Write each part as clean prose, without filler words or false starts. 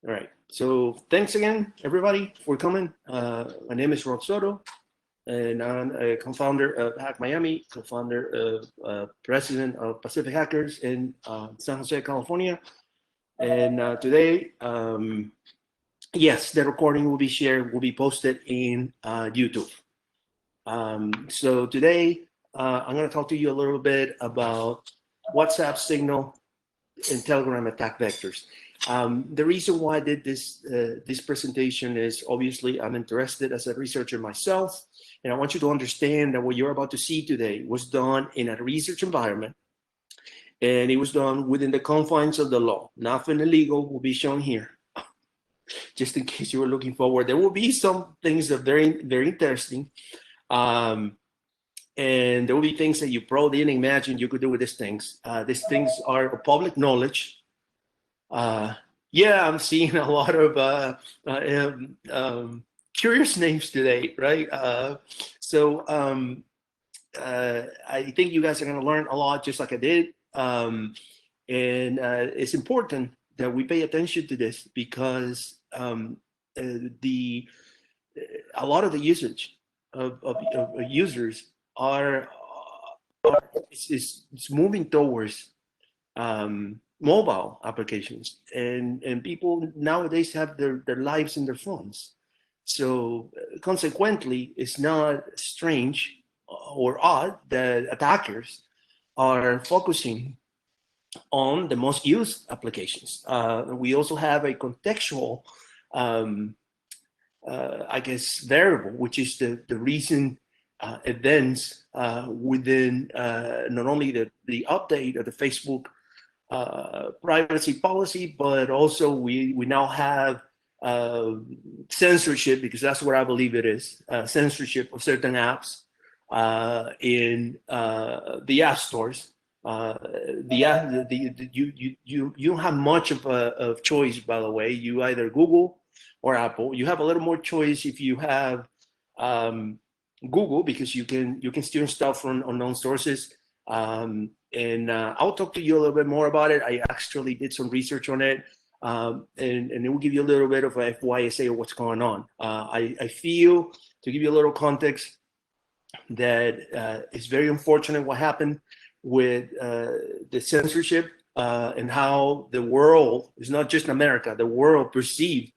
All right. So thanks again, everybody, for coming. My name is Rod Soto, and I'm a co-founder of HackMiami, co-founder of president of Pacific Hackers in San Jose, California. And today, yes, the recording will be shared, will be posted in YouTube. So today, I'm going to talk to you a little bit about WhatsApp, Signal, and Telegram attack vectors. The reason why I did this presentation is obviously I'm interested as a researcher myself, and I want you to understand that what you're about to see today was done in a research environment, and it was done within the confines of the law. Nothing illegal will be shown here. Just in case you were looking forward, there will be some things that are very, very interesting. And there will be things that you probably didn't imagine you could do with these things. These things are public knowledge. Yeah, I'm seeing a lot of curious names today, right? I think you guys are going to learn a lot, just like I did. And it's important that we pay attention to this because a lot of the usage of users it's moving towards mobile applications, and people nowadays have their lives in their phones. So consequently, it's not strange or odd that attackers are focusing on the most used applications. We also have a contextual, I guess, variable, which is the recent events within not only the update of the Facebook privacy policy, but also we now have censorship, because that's what I believe it is, censorship of certain apps in the app stores. You don't have much of choice, by the way. You either Google or Apple. You have a little more choice if you have Google, because you can steal stuff from unknown sources. And I'll talk to you a little bit more about it. I actually did some research on it, and it will give you a little bit of a FYSA of what's going on. I feel, to give you a little context, that it's very unfortunate what happened with the censorship and how the world, it's not just America, the world perceived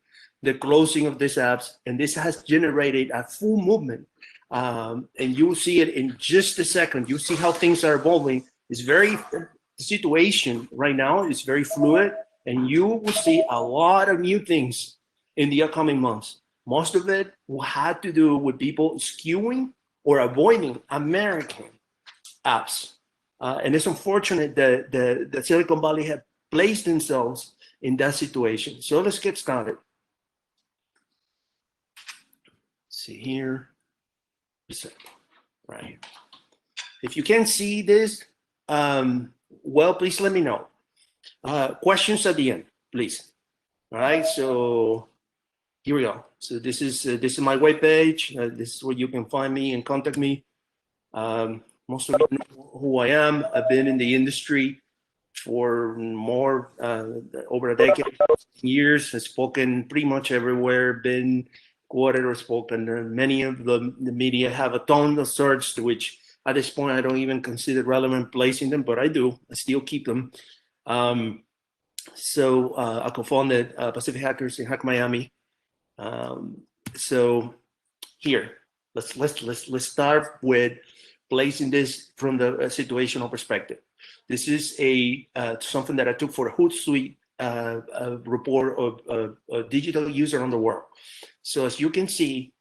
the closing of these apps, and this has generated a full movement. And you'll see it in just a second. You'll see how things are evolving. The situation right now is very fluid, and you will see a lot of new things in the upcoming months. Most of it will have to do with people skewing or avoiding American apps. And it's unfortunate that the Silicon Valley have placed themselves in that situation. So let's get started. Let's see here. Right. If you can't see this, well, please let me know. Questions at the end, please. All right. So here we go. So this is my webpage. This is where you can find me and contact me. Most of you know who I am. I've been in the industry for more over a decade, years. I've spoken pretty much everywhere, been quoted or spoken. Many of the media have a ton of search, which at this point I don't even consider relevant placing them, but I do. I still keep them. So I co-founded Pacific Hackers in HackMiami. So here, let's start with placing this from the situational perspective. This is something that I took for a Hootsuite report of digital user on the world. So as you can see,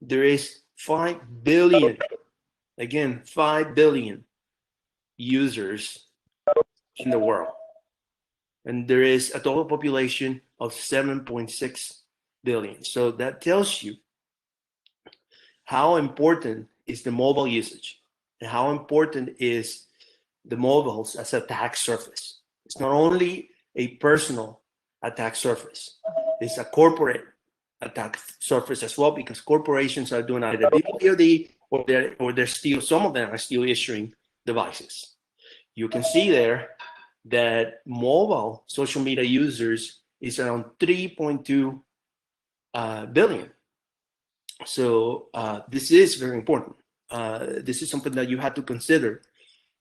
there is 5 billion, again, 5 billion users in the world. And there is a total population of 7.6 billion. So that tells you how important is the mobile usage and how important is the mobiles as an attack surface. It's not only a personal attack surface, it's a corporate attack surface as well, because corporations are doing either BYOD or they're still, some of them are still issuing devices. You can see there that mobile social media users is around 3.2 billion. So this is very important. This is something that you have to consider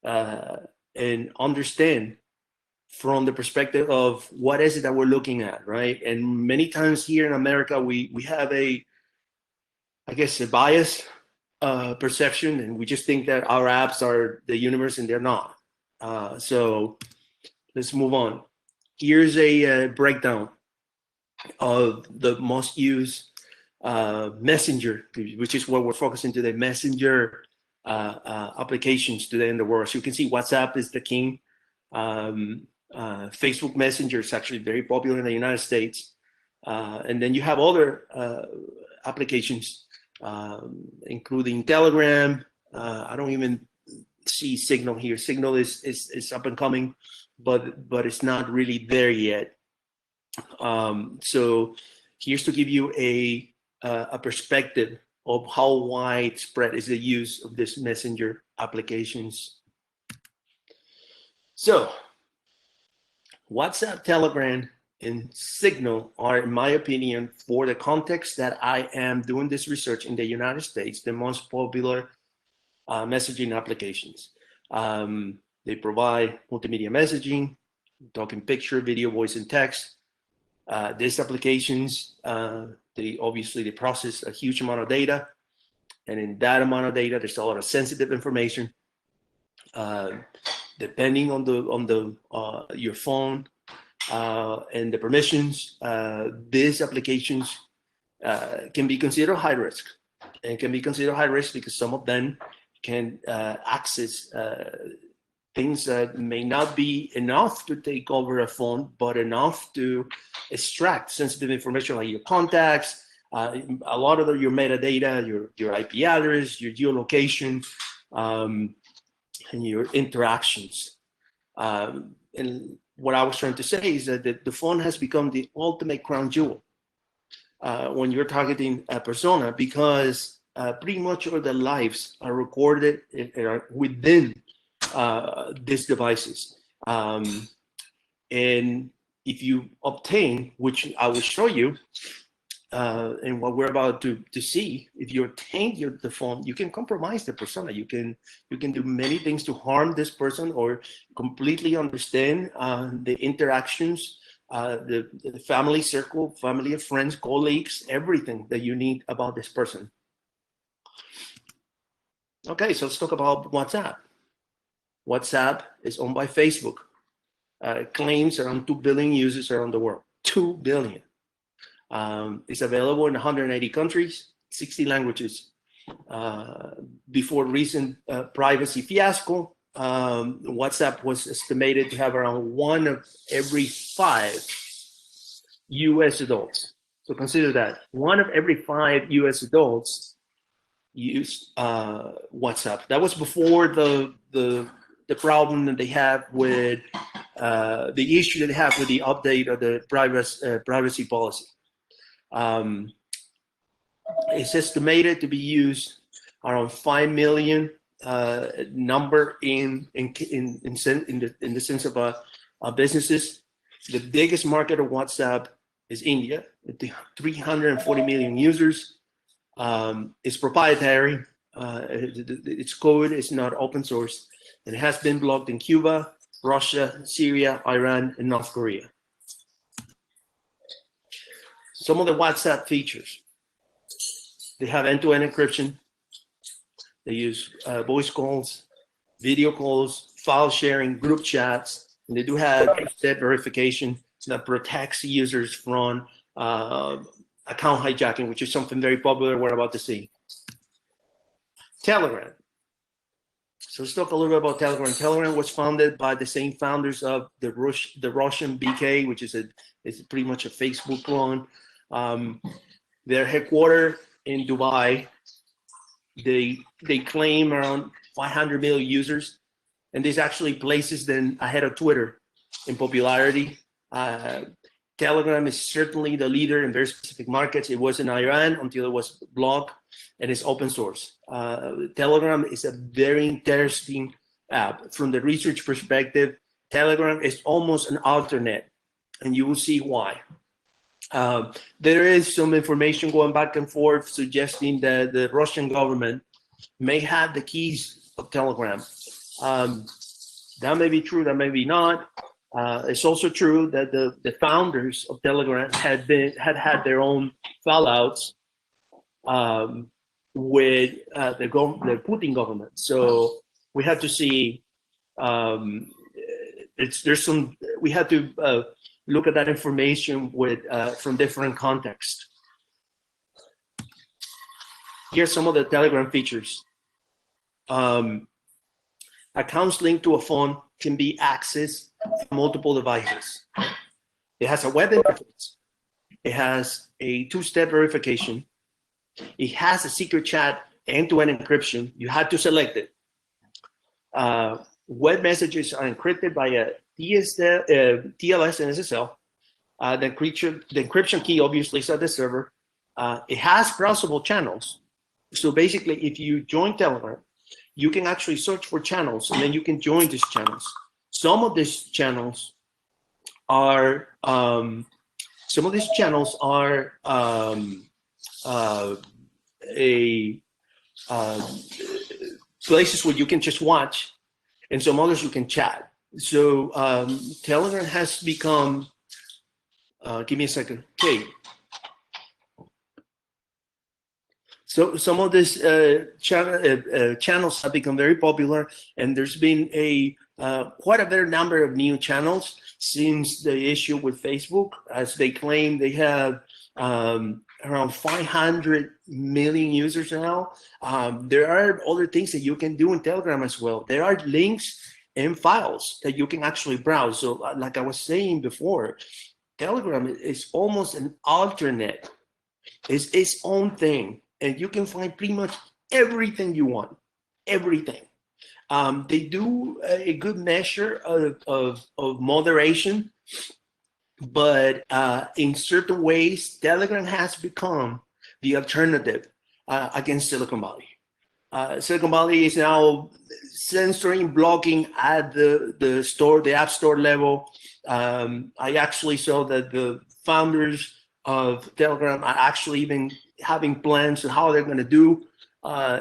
and understand from the perspective of what is it that we're looking at, right? And many times here in America, we have a bias perception, and we just think that our apps are the universe, and they're not. So let's move on. Here's a breakdown of the most used messenger, which is what we're focusing today, messenger applications today in the world. So you can see WhatsApp is the king. Facebook Messenger is actually very popular in the United States. And then you have other applications, including Telegram. I don't even see Signal here. Signal is up and coming, but it's not really there yet. So here's to give you a perspective of how widespread is the use of this messenger applications. So WhatsApp, Telegram, and Signal are, in my opinion, for the context that I am doing this research in the United States, the most popular messaging applications. They provide multimedia messaging, talking picture, video, voice, and text. These applications, they process a huge amount of data, and in that amount of data, there's a lot of sensitive information. Depending on your phone and the permissions, these applications can be considered high risk, and can be considered high risk because some of them can access things that may not be enough to take over a phone, but enough to extract sensitive information like your contacts, a lot of your metadata, your IP address, your geolocation, and your interactions. And what I was trying to say is that the phone has become the ultimate crown jewel when you're targeting a persona, because pretty much all the lives are recorded within these devices. And if you obtain, which I will show you, and what we're about to see, if you obtain the phone, you can compromise the persona. You can do many things to harm this person, or completely understand the interactions, the family circle, family and friends, colleagues, everything that you need about this person. Okay, so let's talk about WhatsApp. WhatsApp is owned by Facebook. Claims around 2 billion users around the world. 2 billion. It's available in 180 countries, 60 languages. Before recent privacy fiasco, WhatsApp was estimated to have around 1 of every 5 US adults. So consider that 1 of every 5 US adults use WhatsApp. That was before the problem that they have with the issue that they have with the update of the privacy policy. It's estimated to be used around 5 million number in the sense of businesses. The biggest market of WhatsApp is India, with 340 million users. It's proprietary. Its code is not open source, and it has been blocked in Cuba, Russia, Syria, Iran, and North Korea. Some of the WhatsApp features: they have end-to-end encryption. They use voice calls, video calls, file sharing, group chats, and they do have two-step verification that protects users from account hijacking, which is something very popular we're about to see. Telegram. So let's talk a little bit about Telegram. Telegram was founded by the same founders of the Russian BK, which is pretty much a Facebook clone. They're headquartered in Dubai. They claim around 500 million users, and this actually places them ahead of Twitter in popularity. Telegram is certainly the leader in very specific markets. It was in Iran until it was blocked, and it's open source. Telegram is a very interesting app. From the research perspective, Telegram is almost an alternate, and you will see why. There is some information going back and forth suggesting that the Russian government may have the keys of Telegram. Um, that may be true, that may be not. It's also true that the founders of Telegram had their own fallouts with the Putin government. So we have to see. We have to look at that information with from different contexts. Here's some of the Telegram features. Accounts linked to a phone can be accessed from multiple devices. It has a web interface. It has a two-step verification. It has a secret chat end-to-end encryption. You have to select it. Web messages are encrypted by a TLS and SSL. The encryption key obviously is at the server. It has browsable channels. So basically, if you join Telegram, you can actually search for channels, and then you can join these channels. Some of these channels are places where you can just watch, and some others you can chat. So Telegram has become. Give me a second. Okay. So some of these channels have become very popular, and there's been quite a fair number of new channels since the issue with Facebook, as they claim they have around 500 million users now. There are other things that you can do in Telegram as well. There are links and files that you can actually browse. So like I was saying before, Telegram is almost an alternate. It's its own thing. And you can find pretty much everything you want, everything. They do a good measure of moderation, but in certain ways, Telegram has become the alternative against Silicon Valley. Silicon Valley is now censoring, blocking at the App Store level. I actually saw that the founders of Telegram are actually even having plans on how they're going to do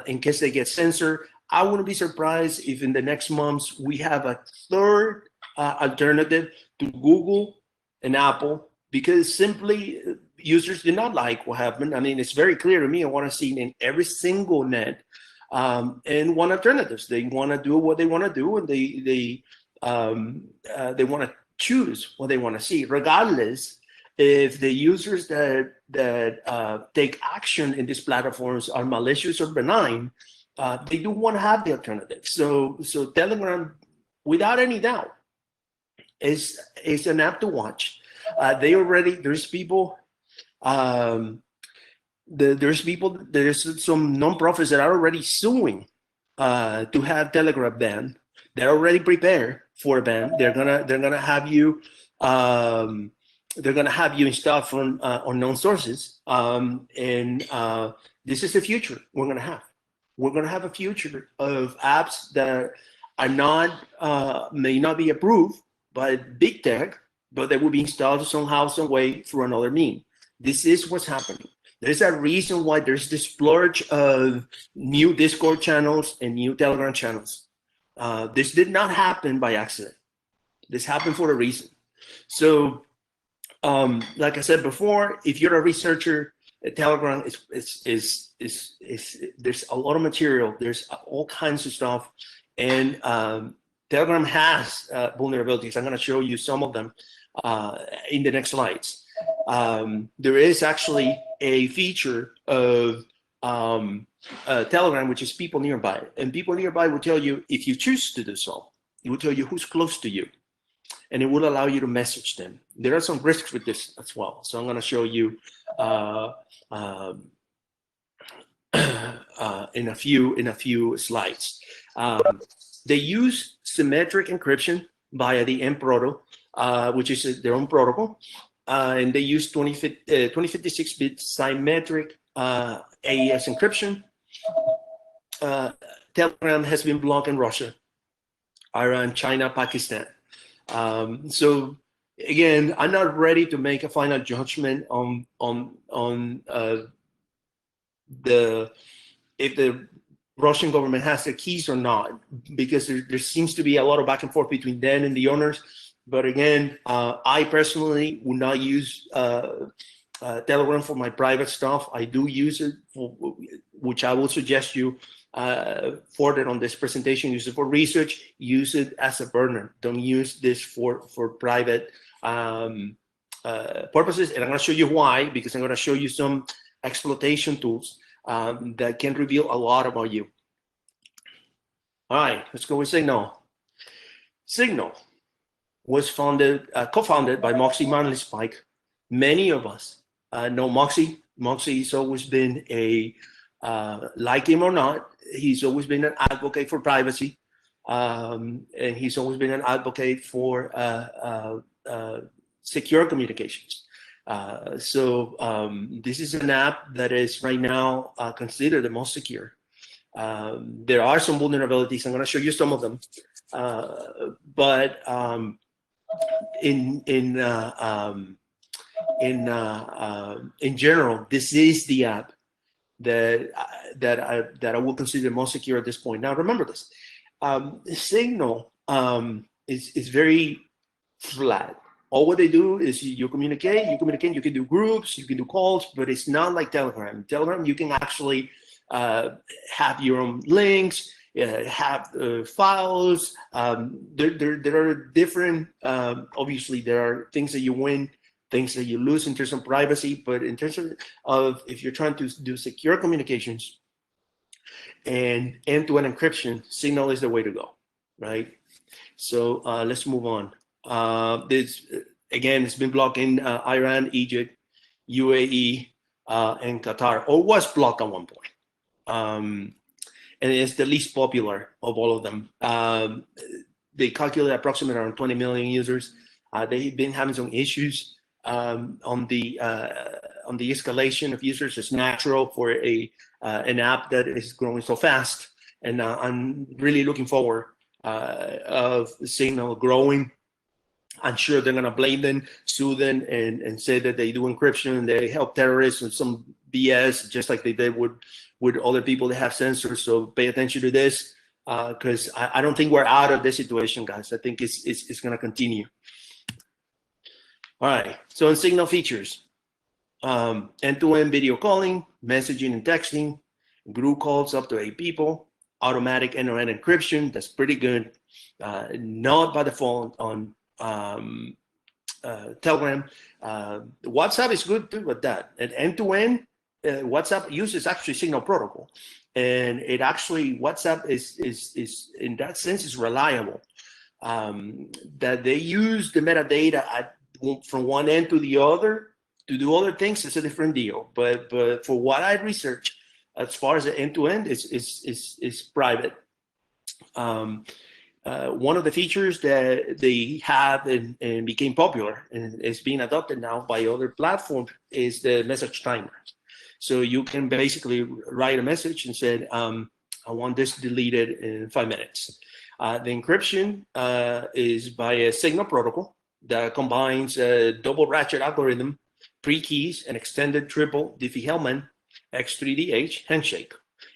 in case they get censored. I wouldn't be surprised if in the next months we have a third alternative to Google and Apple, because simply users did not like what happened. I mean, it's very clear to me. I want to see in every single net and want alternatives. They want to do what they want to do, and they want to choose what they want to see, regardless if the users that take action in these platforms are malicious or benign. They do want to have the alternative. So Telegram, without any doubt, is an app to watch. There's some nonprofits that are already suing to have Telegram banned. They're already prepared for a ban. They're gonna have you installed from unknown sources, and this is the future we're gonna have. We're gonna have a future of apps that are not may not be approved by big tech, but they will be installed somehow, some way through another means. This is what's happening. There's a reason why there's this splurge of new Discord channels and new Telegram channels. This did not happen by accident. This happened for a reason. So, like I said before, if you're a researcher, Telegram is there's a lot of material. There's all kinds of stuff, and Telegram has vulnerabilities. I'm going to show you some of them in the next slides. There is actually a feature of Telegram, which is people nearby, and people nearby will tell you, if you choose to do so, it will tell you who's close to you, and it will allow you to message them. There are some risks with this as well, so I'm going to show you in a few slides. They use symmetric encryption via the mProto, which is their own protocol, and they use 2056-bit symmetric AES encryption. Telegram has been blocked in Russia, Iran, China, Pakistan. So again, I'm not ready to make a final judgment on the if the Russian government has the keys or not, because there seems to be a lot of back and forth between them and the owners. But again, I personally would not use Telegram for my private stuff. I do use it, for, which I will suggest you further on this presentation. Use it for research. Use it as a burner. Don't use this for private purposes. And I'm going to show you why, because I'm going to show you some exploitation tools that can reveal a lot about you. All right, let's go with Signal. Signal was co-founded by Moxie Manley Spike. Many of us know Moxie. Moxie's always been like him or not, he's always been an advocate for privacy. And he's always been an advocate for secure communications. This is an app that is right now considered the most secure. There are some vulnerabilities. I'm going to show you some of them. But in general, this is the app that I will consider most secure at this point. Now, remember this: Signal is very flat. All what they do is you communicate. You can do groups, you can do calls, but it's not like Telegram. Telegram, you can actually have your own links, have files. There are different, obviously there are things that you win, things that you lose in terms of privacy, but in terms of if you're trying to do secure communications and end-to-end encryption, Signal is the way to go, right? So let's move on. This, again, it's been blocking Iran, Egypt, UAE, and Qatar, or was blocked at one point. And it's the least popular of all of them. They calculate approximately around 20 million users. They've been having some issues on the escalation of users. It's natural for an app that is growing so fast, and I'm really looking forward of Signal growing. I'm sure they're gonna blame them, sue them, and say that they do encryption and they help terrorists and some BS, just like they did with other people that have sensors. So pay attention to this, because I don't think we're out of this situation, guys. I think it's gonna continue. All right. So in Signal features, end-to-end video calling, messaging and texting, group calls up to 8 people, automatic end-to-end encryption. That's pretty good. Not by default on Telegram. WhatsApp is good too with that. And end-to-end, WhatsApp uses actually Signal protocol, and it actually WhatsApp is in that sense is reliable. That they use the metadata from one end to the other to do other things is a different deal. But for what I researched, as far as the end-to-end is private. One of the features that they have and became popular and is being adopted now by other platforms is the message timer. So you can basically write a message and say, I want this deleted in 5 minutes. The encryption is by a Signal protocol that combines a double ratchet algorithm, pre-keys, and extended triple Diffie-Hellman X3DH handshake.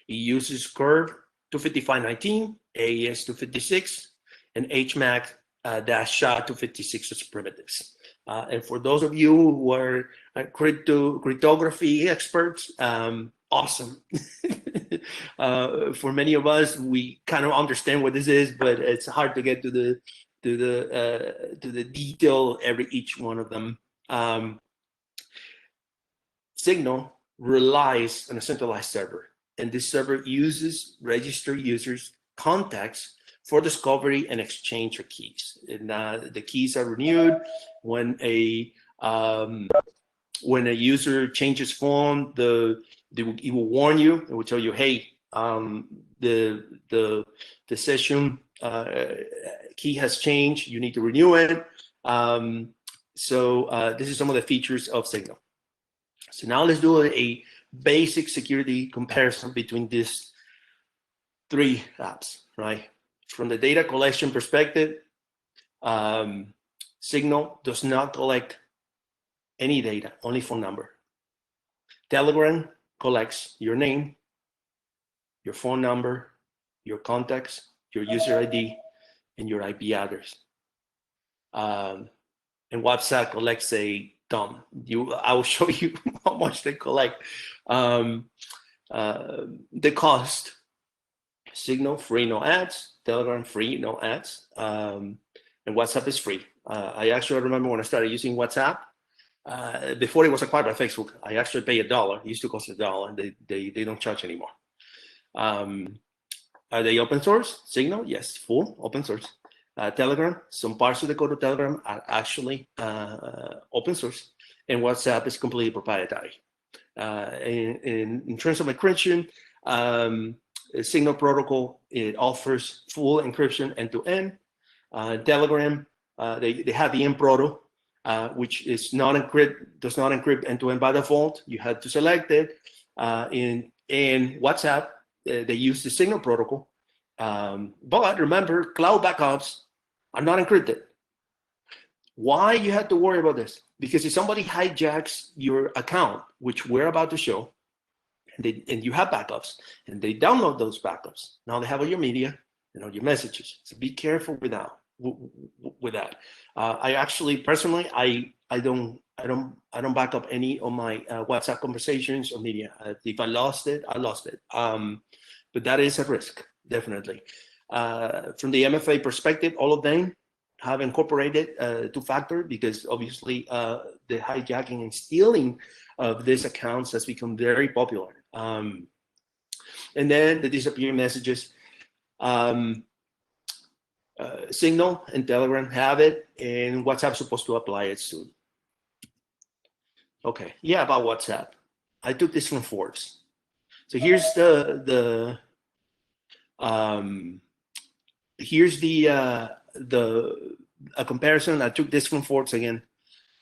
It uses curve 25519, AES 256, and HMAC -SHA-256 as primitives. And for those of you who are cryptography experts, awesome. For many of us, we kind of understand what this is, but it's hard to get to the detail each one of them. Signal relies on a centralized server, and this server uses registered users' contacts for discovery and exchange of keys. And the keys are renewed when a user changes phone. It will warn you. It will tell you, hey, the session key has changed. You need to renew it. This is some of the features of Signal. So now let's do a basic security comparison between these 3 apps, right? From the data collection perspective, Signal does not collect any data, only phone number. Telegram collects your name, your phone number, your contacts, your user ID, and your IP address. And WhatsApp collects a dumb. I will show you how much they collect. The cost: Signal free, no ads. Telegram free, no ads. And WhatsApp is free. I actually remember when I started using WhatsApp. Before it was acquired by Facebook, I actually paid $1. It used to cost $1. They don't charge anymore. Are they open source? Signal, yes, full open source. Telegram, some parts of the code of Telegram are actually open source, and WhatsApp is completely proprietary. In terms of encryption, Signal protocol, it offers full encryption end-to-end. Telegram, they have the M proto, which is does not encrypt end-to-end by default. You had to select it. In WhatsApp, they use the Signal protocol. But remember, cloud backups are not encrypted. Why you have to worry about this? Because if somebody hijacks your account, which we're about to show, and you have backups, and they download those backups, now they have all your media and all your messages. So be careful with that. I actually personally, I don't back up any of my WhatsApp conversations or media. If I lost it, I lost it. But that is a risk, definitely. From the MFA perspective, all of them have incorporated two-factor, because obviously the hijacking and stealing of these accounts has become very popular. And then the disappearing messages. Signal and Telegram have it, and WhatsApp's supposed to apply it soon. Okay, yeah, about WhatsApp. I took this from Forbes. So here's a comparison. I took this from Forbes again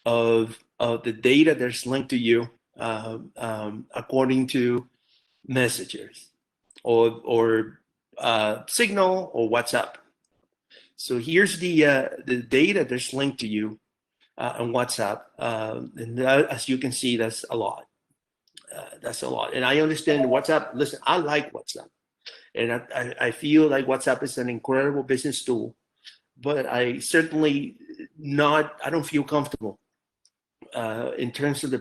of the data that's linked to you according to messages or Signal or WhatsApp. So here's the data that's linked to you on WhatsApp, and that, as you can see, that's a lot. That's a lot. And I understand WhatsApp. Listen, I like WhatsApp, and I feel like WhatsApp is an incredible business tool, but I certainly I don't feel comfortable in terms of the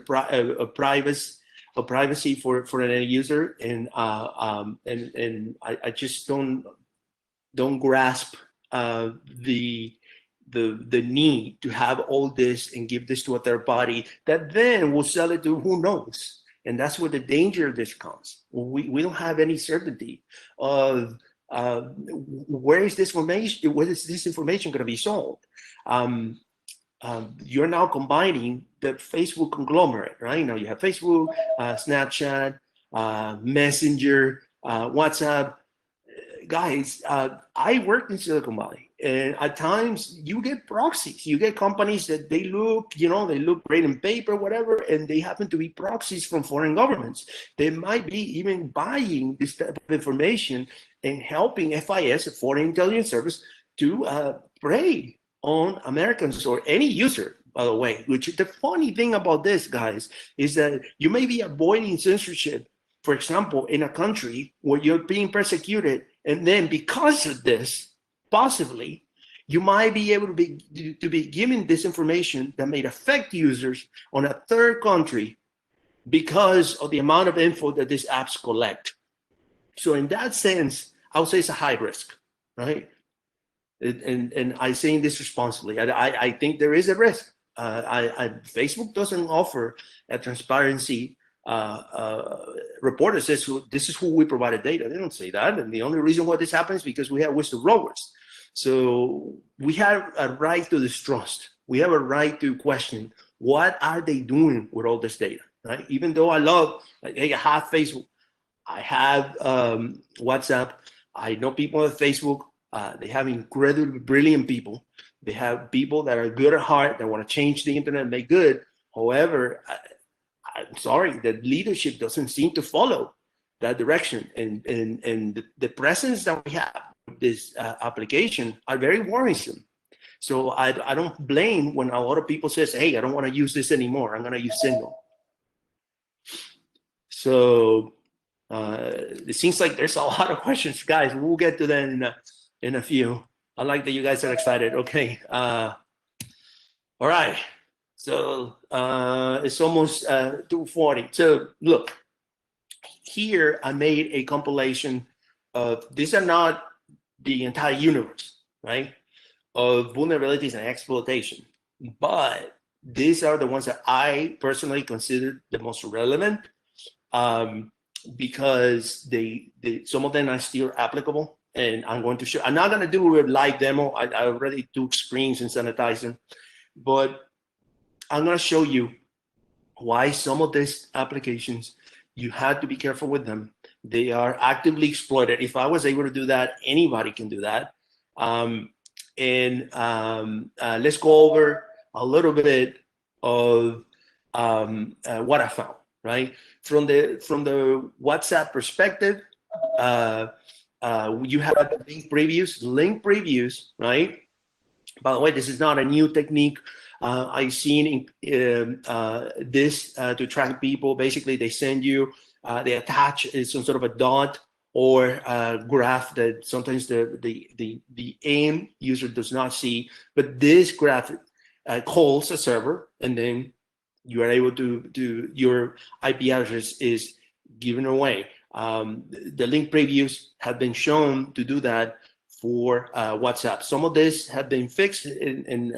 privacy for an end user, and I just don't grasp the need to have all this and give this to a third party that then will sell it to who knows. And that's where the danger of this comes. We don't have any certainty of where is this information going to be sold. You're now combining the Facebook conglomerate, right? Now you have Facebook, Snapchat, Messenger, WhatsApp. Guys, I worked in Silicon Valley, and at times you get proxies. You get companies that they look great in paper, whatever, and they happen to be proxies from foreign governments. They might be even buying this type of information and helping FIS, a Foreign Intelligence Service, to prey on Americans or any user, by the way. Which the funny thing about this, guys, is that you may be avoiding censorship, for example, in a country where you're being persecuted, and then because of this, possibly, you might be able to be given this information that may affect users on a third country because of the amount of info that these apps collect. So in that sense, I would say it's a high risk, right? And I'm saying this responsibly. I think there is a risk. Facebook doesn't offer a transparency report that says this is who we provided data. They don't say that, and the only reason why this happens is because we have whistleblowers. So we have a right to distrust. We have a right to question what are they doing with all this data, right? Even though I love, hey, I have Facebook, I have WhatsApp, I know people at Facebook. They have incredibly brilliant people. They have people that are good at heart, that want to change the internet and make good. However, I'm sorry, the leadership doesn't seem to follow that direction. And the presence that we have with this application are very worrisome. So I don't blame when a lot of people says, hey, I don't want to use this anymore. I'm going to use Signal. So it seems like there's a lot of questions, guys. We'll get to that in a few. I like that you guys are excited. Okay. All right. So it's almost 2:40. So look, here I made a compilation of, these are not the entire universe, right, of vulnerabilities and exploitation, but these are the ones that I personally consider the most relevant, because they some of them are still applicable, and I'm going to show. I'm not going to do a live demo. I already took screens and sanitized them, but I'm going to show you why some of these applications, you have to be careful with them. They are actively exploited. If I was able to do that, anybody can do that. Let's go over a little bit of what I found, right? From the WhatsApp perspective, you have the link previews, right? By the way, this is not a new technique. I've seen this to track people. Basically, they send you, they attach some sort of a dot or a graph that sometimes the end user does not see. But this graph calls a server, and then you are able to your IP address is given away. The link previews have been shown to do that for WhatsApp. Some of this have been fixed and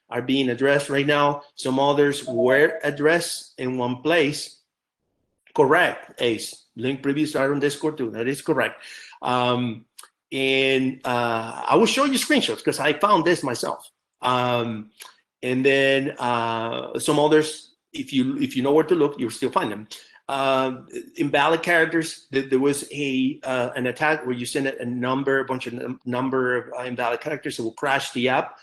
are being addressed right now. Some others were addressed in one place. Correct, Ace. Link previews are on Discord too. That is correct. I will show you screenshots because I found this myself. And then some others, if you know where to look, you'll still find them. Invalid characters. There was an attack where you send a bunch of number of invalid characters that will crash the app.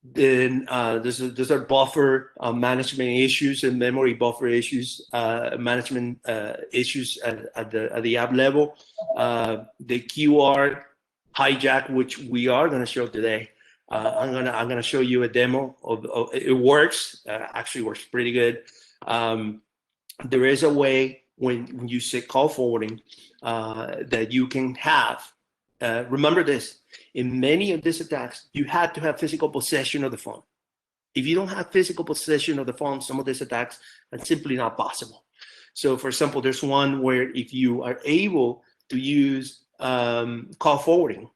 Then those are buffer management issues and memory buffer issues, management issues at the app level. The QR hijack, which we are going to show today. I'm gonna show you a demo of it. Works, actually works pretty good. There is a way when you say call forwarding that you can have. Remember this: in many of these attacks, you had to have physical possession of the phone. If you don't have physical possession of the phone, some of these attacks are simply not possible. So, for example, there's one where if you are able to use call forwarding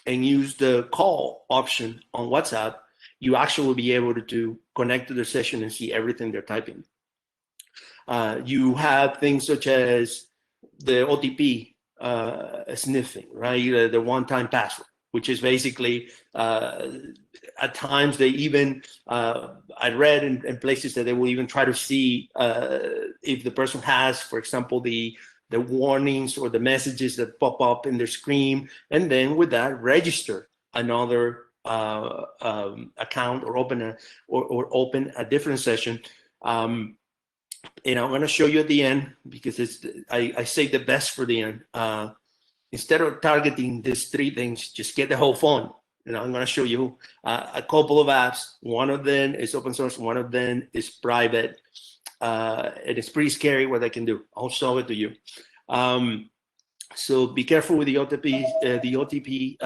and use the call option on WhatsApp, you actually will be able to connect to the session and see everything they're typing. You have things such as the OTP sniffing, right? The one-time password, which is basically at times they even, I read in places that they will even try to see if the person has, for example, the warnings or the messages that pop up in their screen, and then with that register another account or open a different session. And I'm going to show you at the end because I say the best for the end. Instead of targeting these three things, just get the whole phone. And I'm going to show you a couple of apps. One of them is open source. One of them is private. And it's pretty scary what they can do. I'll show it to you. So be careful with the OTP. The OTP,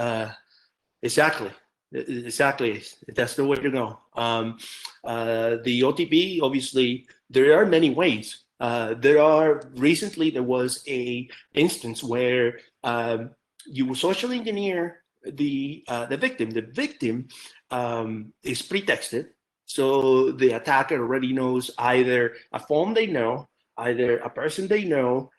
exactly. That's the way to go. The OTP, obviously, there are many ways. Recently there was a instance where you will social engineer the victim. The victim is pretexted, so the attacker already knows either a phone they know, either a person they know.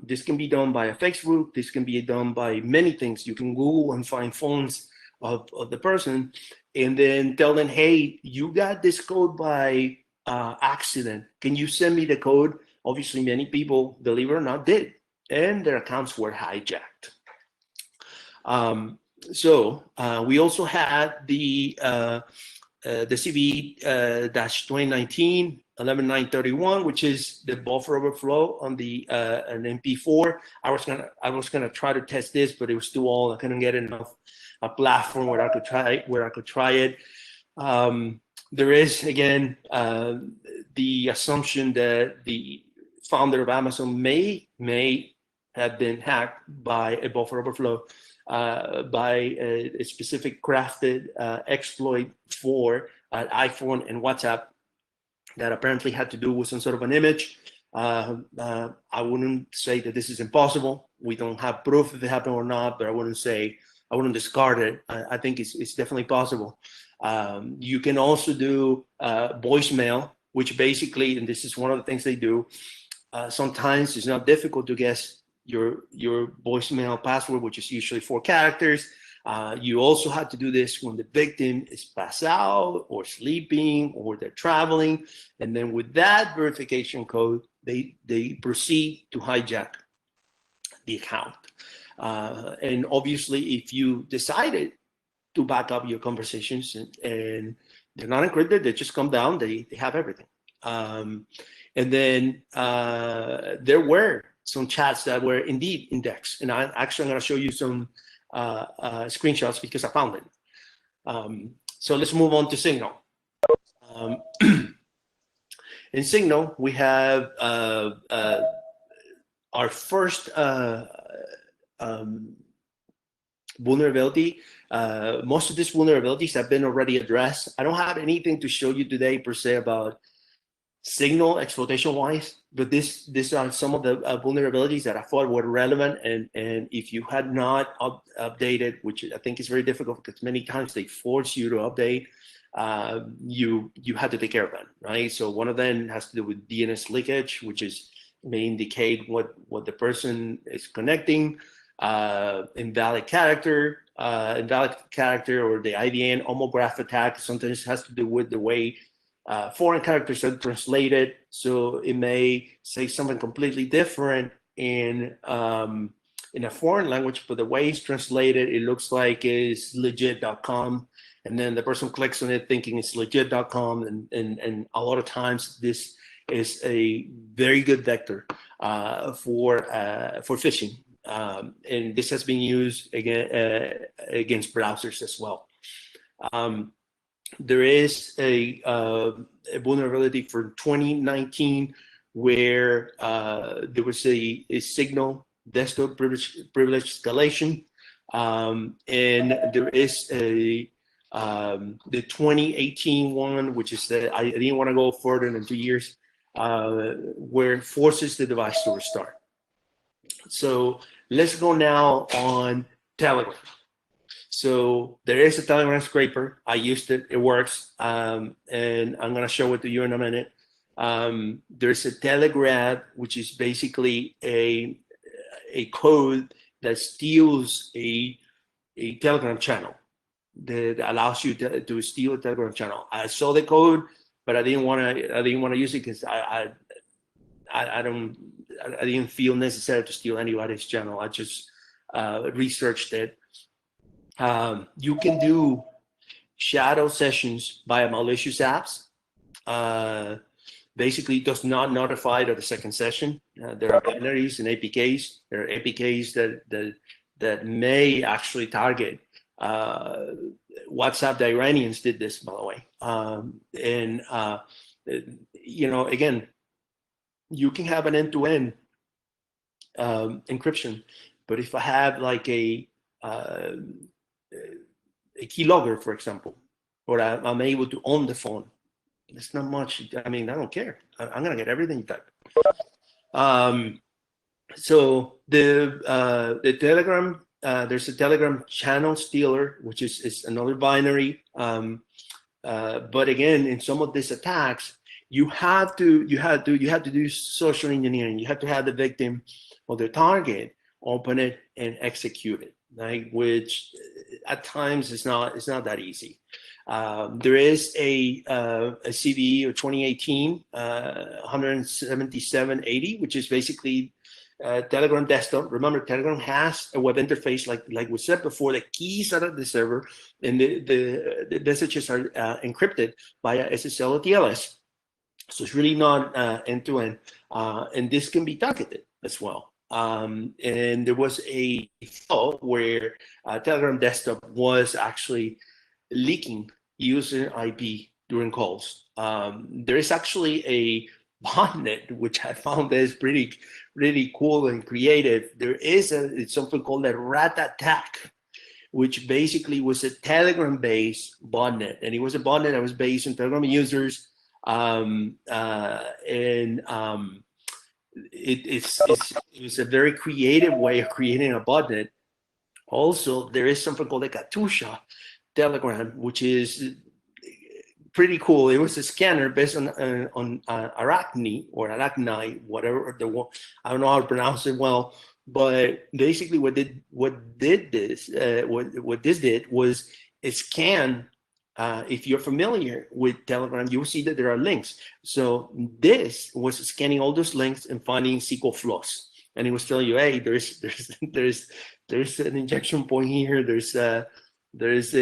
This can be done by a Facebook. This can be done by many things. You can Google and find phones of the person, and then tell them, hey, you got this code by accident. Can you send me the code? Obviously, many people, believe it or not, did, and their accounts were hijacked. So we also had the CV-2019 11931, which is the buffer overflow on the an MP4. I was gonna try to test this, but it was too old. I couldn't get enough a platform where I could try it. There is, again, the assumption that the founder of Amazon may have been hacked by a buffer overflow, by a specific crafted exploit for iPhone and WhatsApp that apparently had to do with some sort of an image. I wouldn't say that this is impossible. We don't have proof if it happened or not, but I wouldn't discard it. I think it's definitely possible. You can also do voicemail, which basically, and this is one of the things they do, sometimes it's not difficult to guess your voicemail password, which is usually 4 characters. You also have to do this when the victim is passed out or sleeping or they're traveling. And then with that verification code, they proceed to hijack the account. And obviously, if you decided to back up your conversations and they're not encrypted, they just come down, they have everything. And then there were some chats that were indeed indexed. And I'm going to show you some screenshots because I found it. So let's move on to Signal. In Signal, we have our first vulnerability. Most of these vulnerabilities have been already addressed. I don't have anything to show you today per se about Signal exploitation wise, but these are some of the vulnerabilities that I thought were relevant. And if you had not updated, which I think is very difficult because many times they force you to update, you had to take care of them, right? So one of them has to do with DNS leakage, which may indicate what the person is connecting, invalid character or the IDN homograph attack. Sometimes has to do with the way foreign characters are translated, so it may say something completely different in a foreign language, but the way it's translated, it looks like it's legit.com, and then the person clicks on it thinking it's legit.com, and a lot of times this is a very good vector for phishing, and this has been used against browsers as well. There is a vulnerability for 2019 where there was a Signal desktop privilege escalation, and there is the 2018 one, which is I didn't want to go further than 2 years, where it forces the device to restart. So let's go now on Telegram. So there is a Telegram scraper. I used it. It works. And I'm going to show it to you in a minute. There's a Telegram, which is basically a code that steals a Telegram channel that allows you to steal a Telegram channel. I saw the code, but I didn't want to use it because I didn't feel necessary to steal anybody's channel. I just researched it. You can do shadow sessions via malicious apps. Basically, it does not notify of the second session. There are binaries and APKs. There are APKs that may actually target. WhatsApp, the Iranians did this, by the way. Again, you can have an end-to-end encryption, but if I have like a keylogger, for example, or I'm able to own the phone, it's not much. I mean, I don't care. I'm gonna get everything you type. So the Telegram, there's a Telegram channel stealer, which is another binary. But again, in some of these attacks, you have to do social engineering. You have to have the victim or the target open it and execute it, right? Which at times is not that easy. There is a CVE of 2018 17780, which is basically Telegram desktop. Remember, Telegram has a web interface, like we said before. The keys are at the server, and the messages are encrypted via SSL or TLS. So it's really not end to end, and this can be targeted as well. And there was a thought where Telegram desktop was actually leaking user IP during calls. There is actually a botnet which I found that is pretty really cool and creative. There is it's something called a rat attack, which basically was a Telegram-based botnet, and it was a botnet that was based on Telegram users, and it was a very creative way of creating a botnet. Also, there is something called a Katusha Telegram, which is pretty cool. It was a scanner based on Arachne or Arachni, whatever the one. I don't know how to pronounce it well, but basically what this did was it scanned. If you're familiar with Telegram, you will see that there are links. So this was scanning all those links and finding SQL flaws, and it was telling you, hey, there's an injection point here. There's a this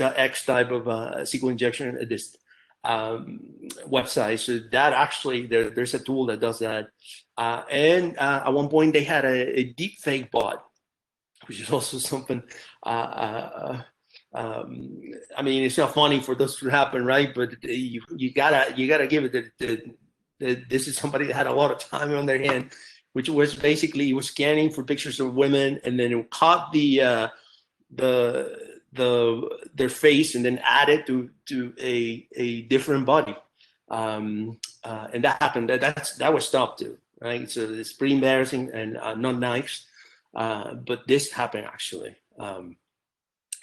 X type of SQL injection at this website. So that actually there's a tool that does that. And at one point they had a deep fake bot, which is also something. I mean, it's not funny for those to happen, right? But you gotta give it that this is somebody that had a lot of time on their hand, which was basically it was scanning for pictures of women, and then it caught their face and then added to a different body, and that happened. That was stopped too, right? So it's pretty embarrassing and not nice, but this happened actually.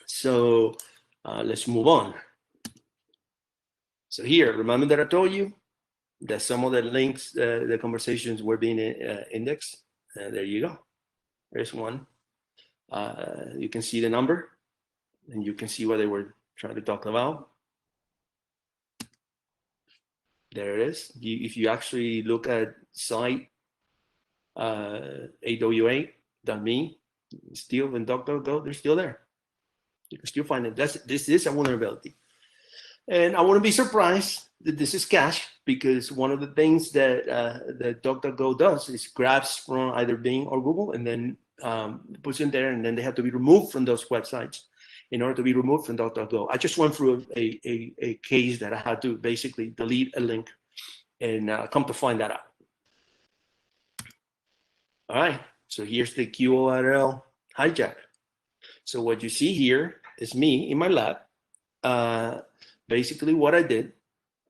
So let's move on. So here, remember that I told you that some of the links, the conversations were being indexed. There you go. There's one. You can see the number, and you can see what they were trying to talk about. There it is. If you actually look at site awa.me, still in DuckDuckGo, they're still there. You can still find it. This is a vulnerability. And I wouldn't be surprised that this is cache, because one of the things that DuckDuckGo does is grabs from either Bing or Google and then puts in there, and then they have to be removed from those websites in order to be removed from DuckDuckGo. I just went through a case that I had to basically delete a link and come to find that out. All right, so here's the QORL hijack. So what you see here is me in my lab. Basically what I did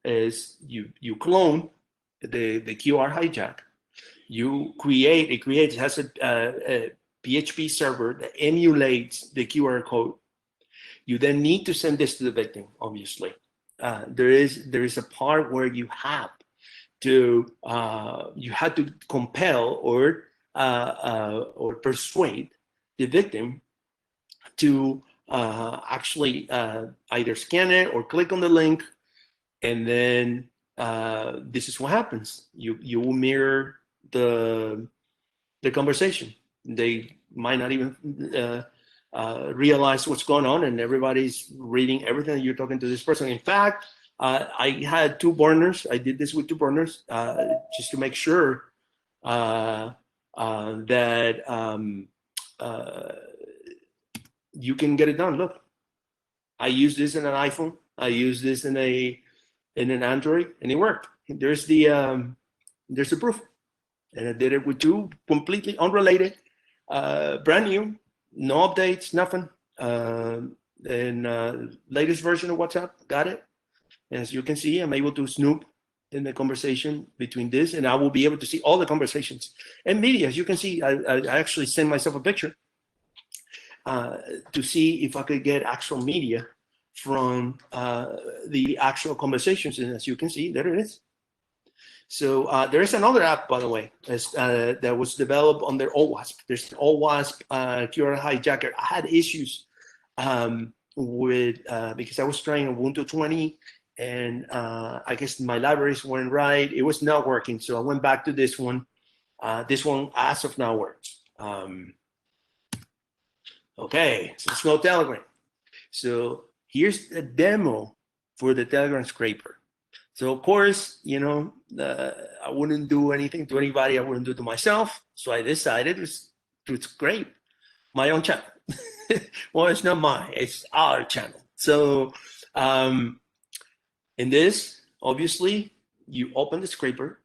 is you clone the QR hijack. It has a PHP server that emulates the QR code. You then need to send this to the victim, obviously. There is a part where you have to compel or persuade the victim to actually either scan it or click on the link, and then this is what happens. You will mirror the conversation. They might not even realize what's going on, and everybody's reading everything that you're talking to this person. In fact, I had 2 burners. I did this with 2 burners just to make sure that you can get it done. Look, I use this in an iPhone. I use this in an Android, and it worked. There's the proof. And I did it with 2 completely unrelated, brand new, no updates, nothing. And latest version of WhatsApp, got it. As you can see, I'm able to snoop in the conversation between this, and I will be able to see all the conversations. And media, as you can see, I actually sent myself a picture to see if I could get actual media from the actual conversations. And as you can see, there it is. So there is another app, by the way, that was developed under OWASP. There's an OWASP QR hijacker. I had issues with because I was trying Ubuntu 20, and I guess my libraries weren't right. It was not working, so I went back to this one. This one, as of now, works. Okay, so it's no Telegram. So here's a demo for the Telegram scraper. So of course, I wouldn't do anything to anybody I wouldn't do to myself. So I decided to scrape my own channel. Well, it's not mine, it's our channel. So in this, obviously, you open the scraper,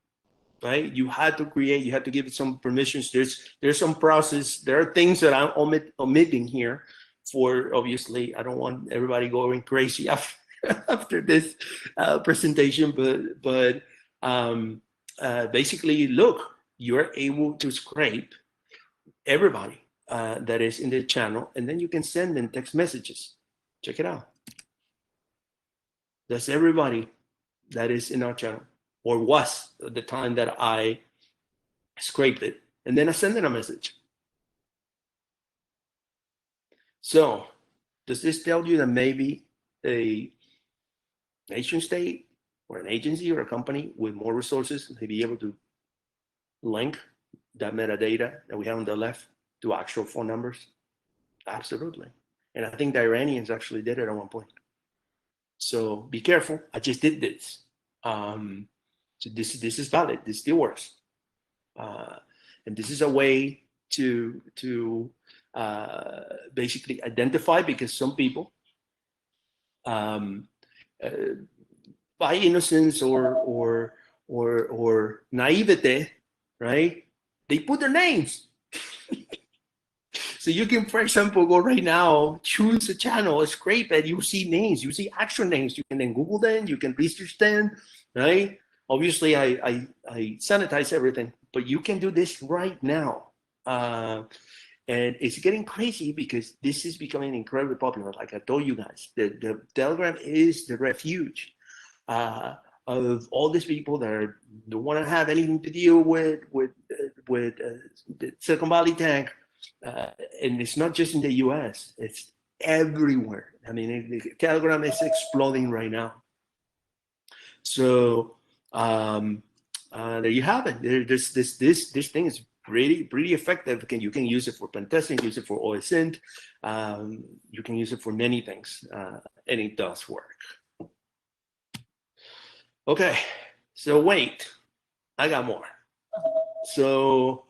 right? You had to give it some permissions. There's some process. There are things that I'm omitting here for, obviously, I don't want everybody going crazy after, after this presentation, but basically, look, you're able to scrape everybody that is in the channel, and then you can send them text messages. Check it out. That's everybody that is in our channel, or was at the time that I scraped it, and then I send them a message. So does this tell you that maybe a nation state or an agency or a company with more resources may be able to link that metadata that we have on the left to actual phone numbers? Absolutely. And I think the Iranians actually did it at one point. So be careful. I just did this. So this is valid. This still works. And this is a way to basically identify, because some people, by innocence or naivete, right? They put their names. So you can, for example, go right now, choose a channel, scrape it, you see names, you see actual names. You can then Google them, you can research them, right? Obviously, I sanitize everything, but you can do this right now. And it's getting crazy because this is becoming incredibly popular. Like I told you guys, the Telegram is the refuge of all these people that don't want to have anything to deal with the Silicon Valley tech. And it's not just in the US, it's everywhere. I mean, the Telegram is exploding right now. So there you have it. This thing is pretty effective. You can use it for pen testing, use it for OSINT. You can use it for many things, and it does work. Okay, so wait, I got more. So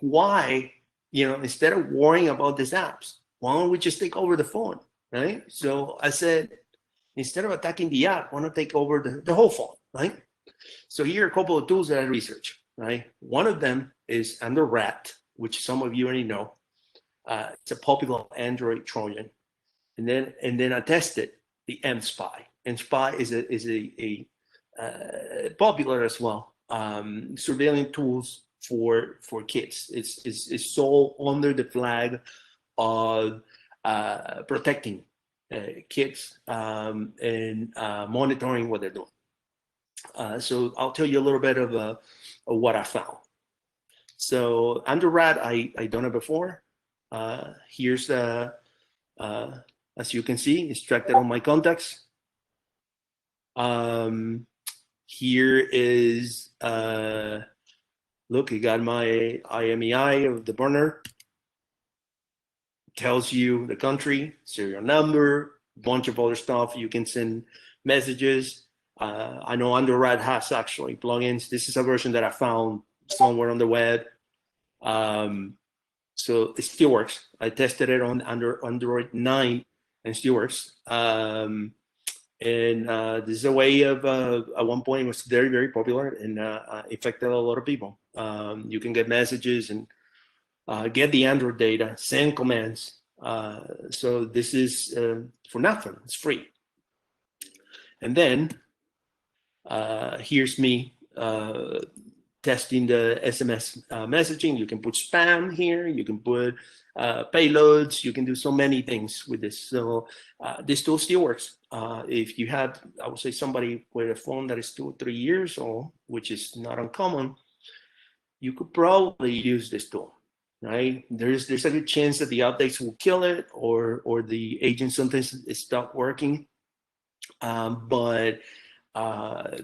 why, instead of worrying about these apps, why don't we just take over the phone, right? So I said, instead of attacking the app, why not take over the whole phone, right? So here are a couple of tools that I researched, right? One of them is under Rat, which some of you already know. It's a popular Android Trojan. And then I tested the MSpy. MSpy is a popular as well, surveillance tools for kids. It's sold under the flag of protecting kids and monitoring what they're doing. So I'll tell you a little bit of what I found. So under Rat, I done it before. Here's as you can see, extracted all my contacts. Here is, look, you got my IMEI of the burner. Tells you the country, serial number, bunch of other stuff. You can send messages. I know Android has actually plugins. This is a version that I found somewhere on the web. So it still works. I tested it on Android 9 and it still works. And this is a way of, at one point it was very, very popular and affected a lot of people. You can get messages and get the Android data, send commands. So this is for nothing, it's free. And then here's me testing the SMS messaging. You can put spam here, you can put payloads, you can do so many things with this. So this tool still works. If you have, I would say, somebody with a phone that is 2 or 3 years old, which is not uncommon, you could probably use this tool, right? There's a good chance that the updates will kill it, or the agent sometimes stop working, but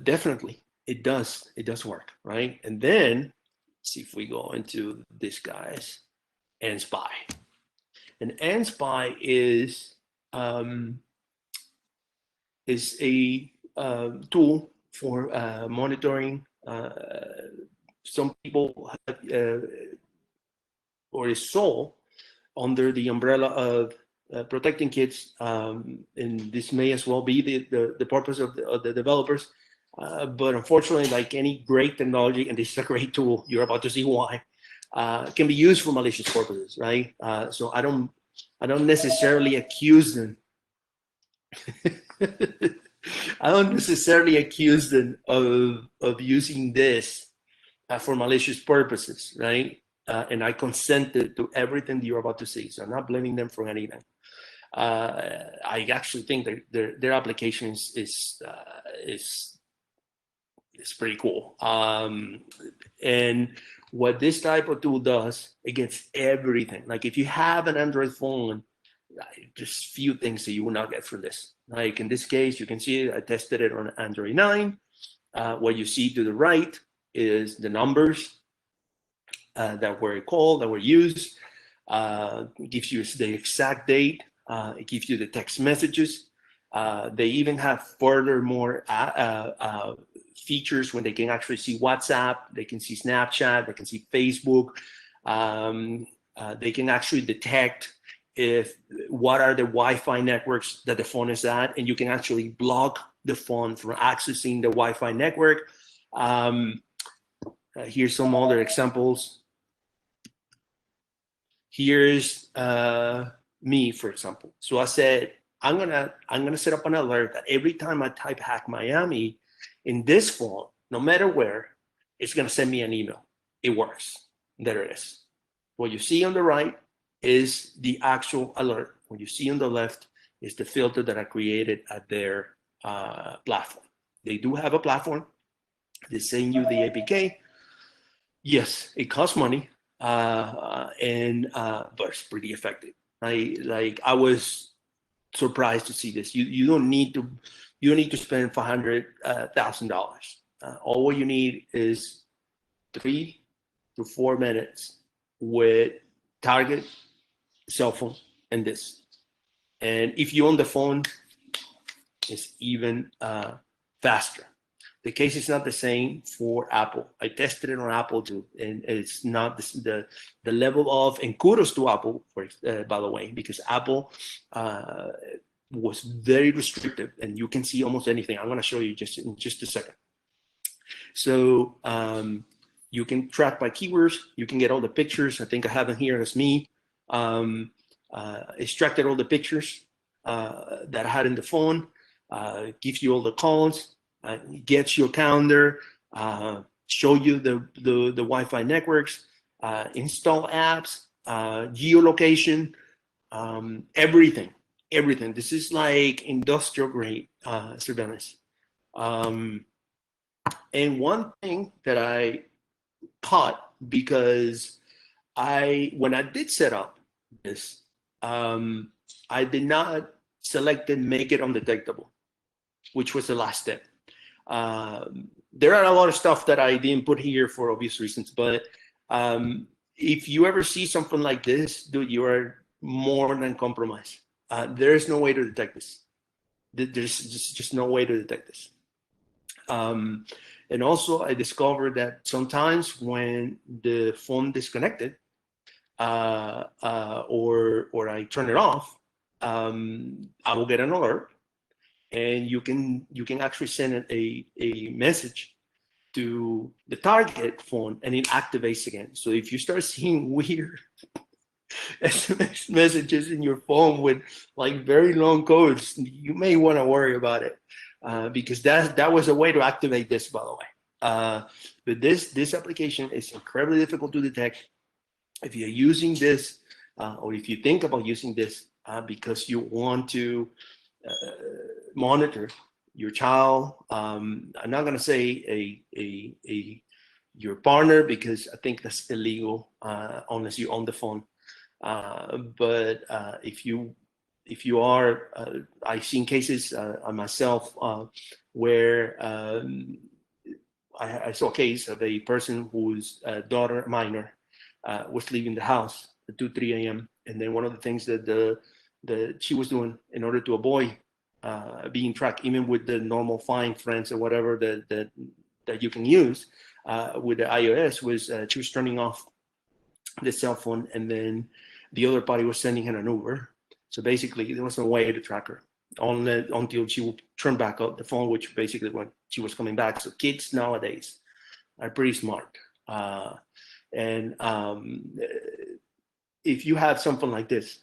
definitely it does work, right? And then see if we go into this guy's NSpy. And NSpy is is a tool for monitoring. Some people have, or is sold under the umbrella of protecting kids, and this may as well be the purpose of the developers. But unfortunately, like any great technology, and this is a great tool, you're about to see why, can be used for malicious purposes, right? So I don't necessarily accuse them. I don't necessarily accuse them of using this for malicious purposes, right? And I consented to everything you're about to see, so I'm not blaming them for anything. I actually think that their application is pretty cool. And what this type of tool does, it gets everything. Like if you have an Android phone, just few things that you will not get from this. Like in this case, you can see it, I tested it on Android 9. What you see to the right is the numbers that were called, that were used. It gives you the exact date. It gives you the text messages. They even have furthermore features when they can actually see WhatsApp, they can see Snapchat, they can see Facebook. They can actually detect what are the Wi-Fi networks that the phone is at, and you can actually block the phone from accessing the Wi-Fi network. Here's some other examples. Here's me, for example. So I said, I'm gonna set up an alert that every time I type HackMiami in this phone, no matter where, it's gonna send me an email. It works. There it is. What you see on the right is the actual alert. What you see on the left is the filter that I created at their platform. They do have a platform. They send you the APK. Yes, it costs money, but it's pretty effective. I was surprised to see this. You don't need to spend $500,000. All you need is 3 to 4 minutes with Target, cell phone, and this. And if you own the phone, it's even faster. The case is not the same for Apple. I tested it on Apple too, and it's not the level of, and kudos to Apple, by the way, because Apple was very restrictive, and you can see almost anything. I'm going to show you in just a second. So you can track by keywords. You can get all the pictures. I think I have them here as me. Extracted all the pictures that I had in the phone. Gives you all the calls. Gets your calendar, show you the Wi-Fi networks, install apps, geolocation, everything. This is like industrial grade surveillance. And one thing that I caught, because when I did set up this, I did not select and make it undetectable, which was the last step. There are a lot of stuff that I didn't put here for obvious reasons, but if you ever see something like this, dude, you are more than compromised. There's no way to detect this. There's just no way to detect this. And also, I discovered that sometimes when the phone disconnected or I turn it off, I will get an alert. And you can actually send a message to the target phone, and it activates again. So if you start seeing weird SMS messages in your phone with like very long codes, you may want to worry about it, because that was a way to activate this, by the way. But this application is incredibly difficult to detect. If you're using this, or if you think about using this because you want to monitor your child. I'm not going to say your partner, because I think that's illegal unless you own the phone. But if you are, I've seen cases myself where I saw a case of a person whose daughter, minor, was leaving the house at 2, 3 a.m. And then one of the things that she was doing in order to avoid being tracked, even with the normal Find Friends or whatever that you can use with the iOS. Was she was turning off the cell phone, and then the other party was sending her an Uber. So basically, there was no way to track her until she would turn back up the phone, which basically when she was coming back. So kids nowadays are pretty smart. And if you have something like this,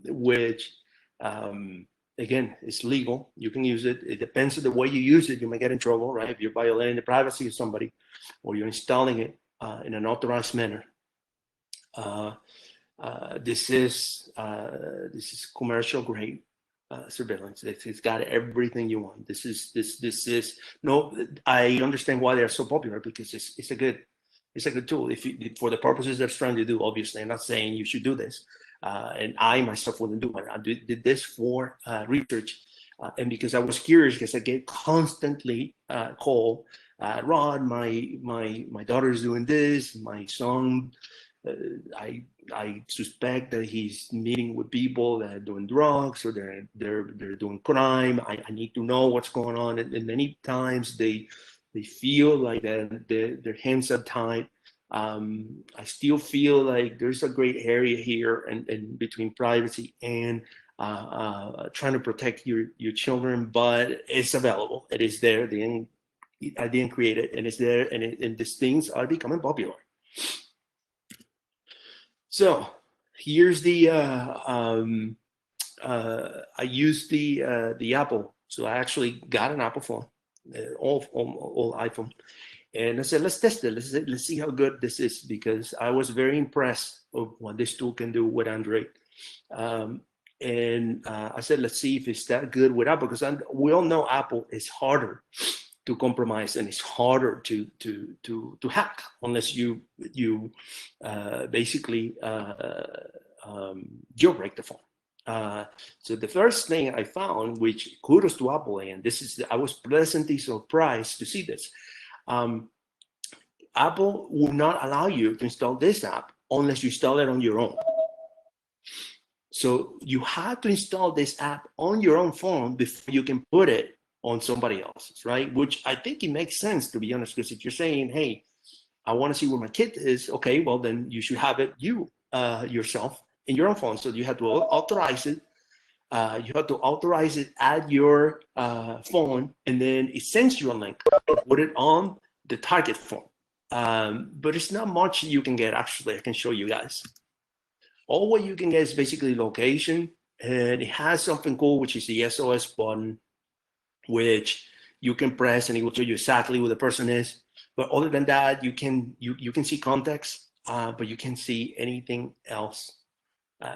which again is legal, you can use it. It depends on the way you use it. You may get in trouble, right? If you're violating the privacy of somebody, or you're installing it in an authorized manner. This is commercial grade surveillance. It's got everything you want. This is no. I understand why they're so popular, because it's a good tool if for the purposes that it's trying to do. Obviously, I'm not saying you should do this, and I myself wouldn't do it. I did this for research, and because I was curious, because I get constantly call, Rod, my daughter's doing this, my son. I suspect that he's meeting with people that are doing drugs, or they're doing crime. I need to know what's going on, and many times they feel like that their hands are tied. I still feel like there's a great area here, and between privacy and trying to protect your children, but it's available. It is there. I didn't create it, and it's there, and these things are becoming popular. So here's the I used the Apple. So I actually got an Apple phone, all iPhone, and I said, let's test it. Let's see how good this is, because I was very impressed of what this tool can do with Android. And I said, let's see if it's that good with Apple, because we all know Apple is harder to compromise, and it's harder to hack, unless you basically jailbreak the phone. So the first thing I found, which kudos to Apple, and I was pleasantly surprised to see this. Apple will not allow you to install this app unless you install it on your own. So you have to install this app on your own phone before you can put it on somebody else's, right? Which I think it makes sense, to be honest, because if you're saying, hey, I want to see where my kid is, okay, well, then you should have it yourself in your own phone. So you have to authorize it. You have to authorize it at your phone, and then it sends you a link to put it on the target phone. But it's not much you can get, actually. I can show you guys. All what you can get is basically location, and it has something cool, which is the SOS button, which you can press and it will tell you exactly who the person is. But other than that, you can see context, but you can't see anything else,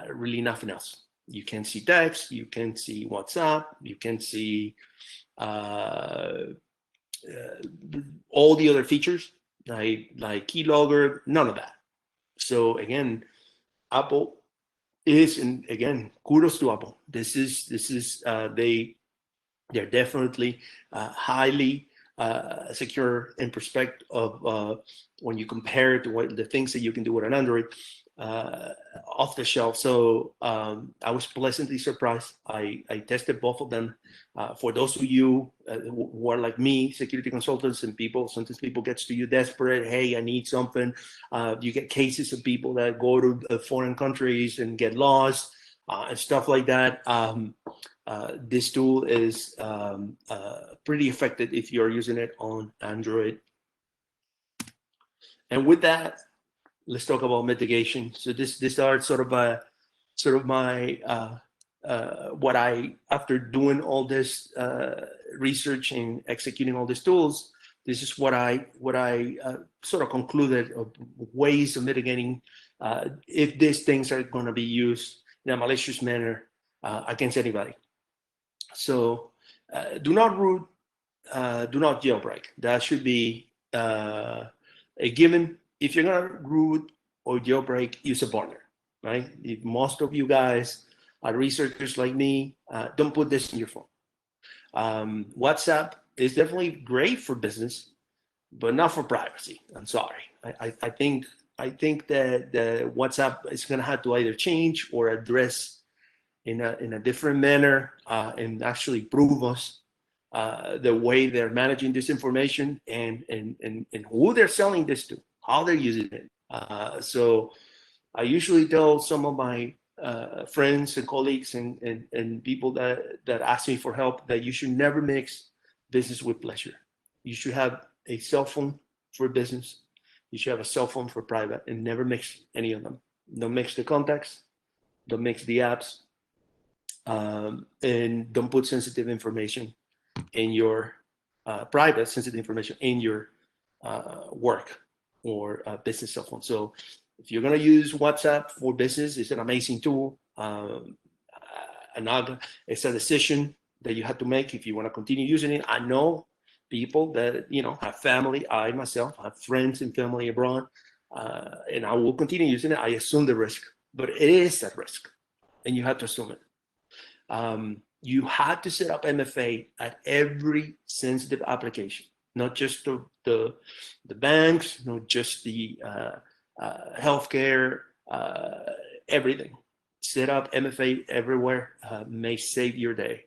really nothing else. You can see text, you can see WhatsApp, you can see all the other features like keylogger, none of that. So again, Apple is, and again, kudos to Apple. This is they're definitely highly secure in perspective of when you compare it to the things that you can do with an Android off the shelf. So I was pleasantly surprised. I tested both of them. For those of you who are like me, security consultants, and sometimes people get to you desperate. Hey, I need something. You get cases of people that go to foreign countries and get lost and stuff like that. This tool is pretty effective if you're using it on Android. And with that, let's talk about mitigation. So these are sort of my what I, after doing all this research and executing all these tools, this is what I sort of concluded of ways of mitigating if these things are going to be used in a malicious manner against anybody. So do not root, do not jailbreak. That should be a given. If you're gonna root or jailbreak, use a partner, right? If most of you guys are researchers like me, don't put this in your phone. WhatsApp is definitely great for business, but not for privacy. I'm sorry. I think that the WhatsApp is gonna have to either change or address in a different manner, and actually prove us the way they're managing this information, and who they're selling this to, how they're using it. So I usually tell some of my friends and colleagues and people that ask me for help that you should never mix business with pleasure. You should have a cell phone for business. You should have a cell phone for private, and never mix any of them. Don't mix the contacts. Don't mix the apps. And don't put sensitive information in your private sensitive information in your work or business cell phone. So if you're going to use WhatsApp for business, it's an amazing tool. It's a decision that you have to make if you want to continue using it. I know people that have family. I myself have friends and family abroad, and I will continue using it. I assume the risk, but it is at risk, and you have to assume it. You had to set up MFA at every sensitive application, not just the banks, not just the healthcare, everything. Set up MFA everywhere, may save your day.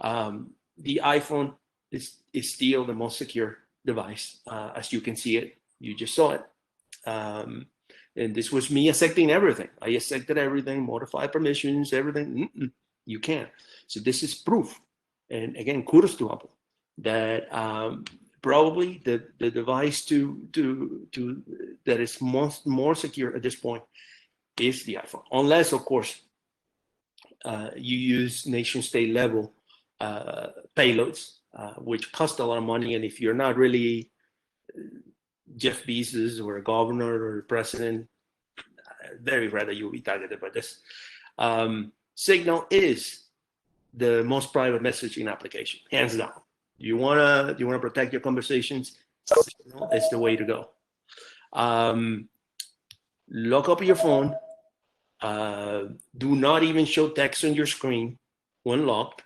The iPhone is still the most secure device, as you can see it. You just saw it. And this was me accepting everything. I accepted everything, modify permissions, everything. You can't. So this is proof. And again, kudos to Apple that probably the device that is more secure at this point is the iPhone, unless of course you use nation state level payloads, which cost a lot of money. And if you're not really Jeff Bezos or a governor or a president, very rare that you'll be targeted by this. Signal is the most private messaging application, hands down. You wanna protect your conversations, Signal is the way to go. Lock up your phone. Do not even show text on your screen when locked.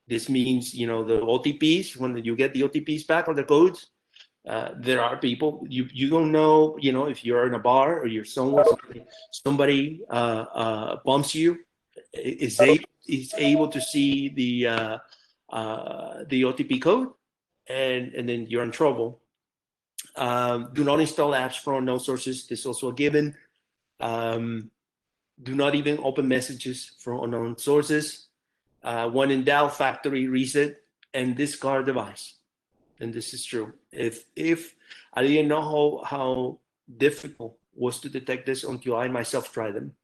This means, the OTPs, when you get the OTPs back or the codes, there are people you don't know, if you're in a bar or you're somewhere, somebody bumps you, is able to see the OTP code, and then you're in trouble. Do not install apps from unknown sources. This is also a given. Do not even open messages from unknown sources. When in doubt, factory reset and discard device. And this is true. If I didn't know how difficult was to detect this until I myself tried them.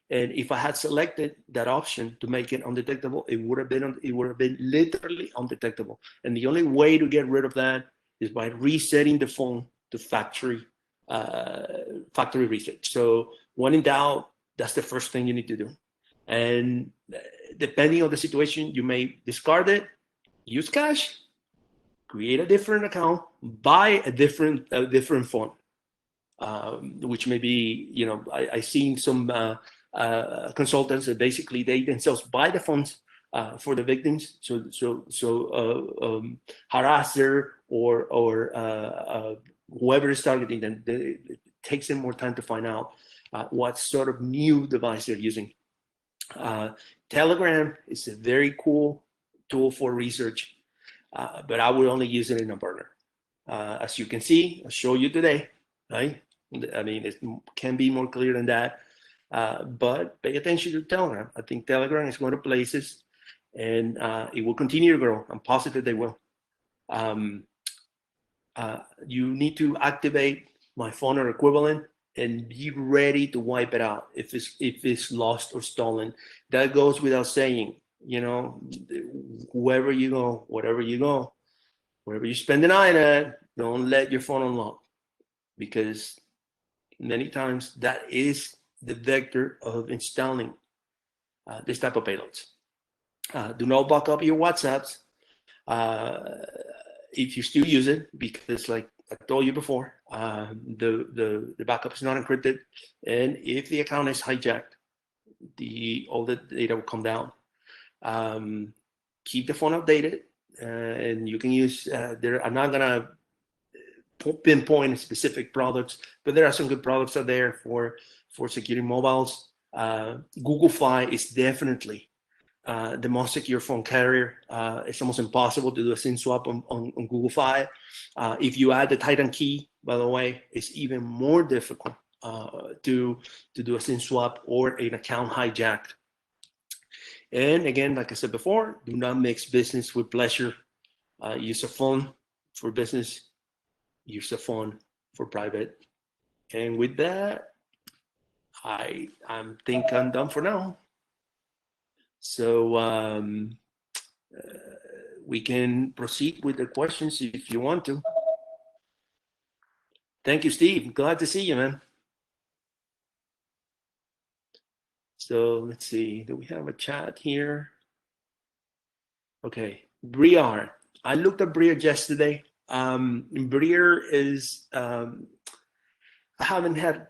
And if I had selected that option to make it undetectable, it would have been literally undetectable. And the only way to get rid of that is by resetting the phone to factory reset. So when in doubt, that's the first thing you need to do. And depending on the situation, you may discard it, use cash, create a different account, buy a different phone, which may be, I seen some consultants that basically they themselves buy the phones for the victims. So harasser or whoever is targeting them, it takes them more time to find out what sort of new device they're using. Telegram is a very cool tool for research, but I would only use it in a burner. As you can see, I'll show you today, right? I mean, it can be more clear than that, but pay attention to Telegram. I think Telegram is going to places, and it will continue to grow. I'm positive they will. You need to activate my phone or equivalent and be ready to wipe it out if it's lost or stolen. That goes without saying. Whoever you go, whatever you go, wherever you spend the night at, don't let your phone unlock, because many times that is the vector of installing this type of payloads. Do not back up your WhatsApps if you still use it, because like I told you before, the backup is not encrypted, and if the account is hijacked, all the data will come down. Keep the phone updated, and you can use. I'm not gonna pinpoint specific products, but there are some good products out there for securing mobiles. Google Fi is definitely the most secure phone carrier. It's almost impossible to do a SIM swap on Google Fi. If you add the Titan key, by the way, it's even more difficult to do a SIM swap or an account hijack. And again, like I said before, do not mix business with pleasure. Use a phone for business, use a phone for private. And with that, I think I'm done for now. So we can proceed with the questions if you want to. Thank you, Steve. Glad to see you, man. So let's see. Do we have a chat here? Okay. Briar. I looked at Briar yesterday. Briar is, I haven't had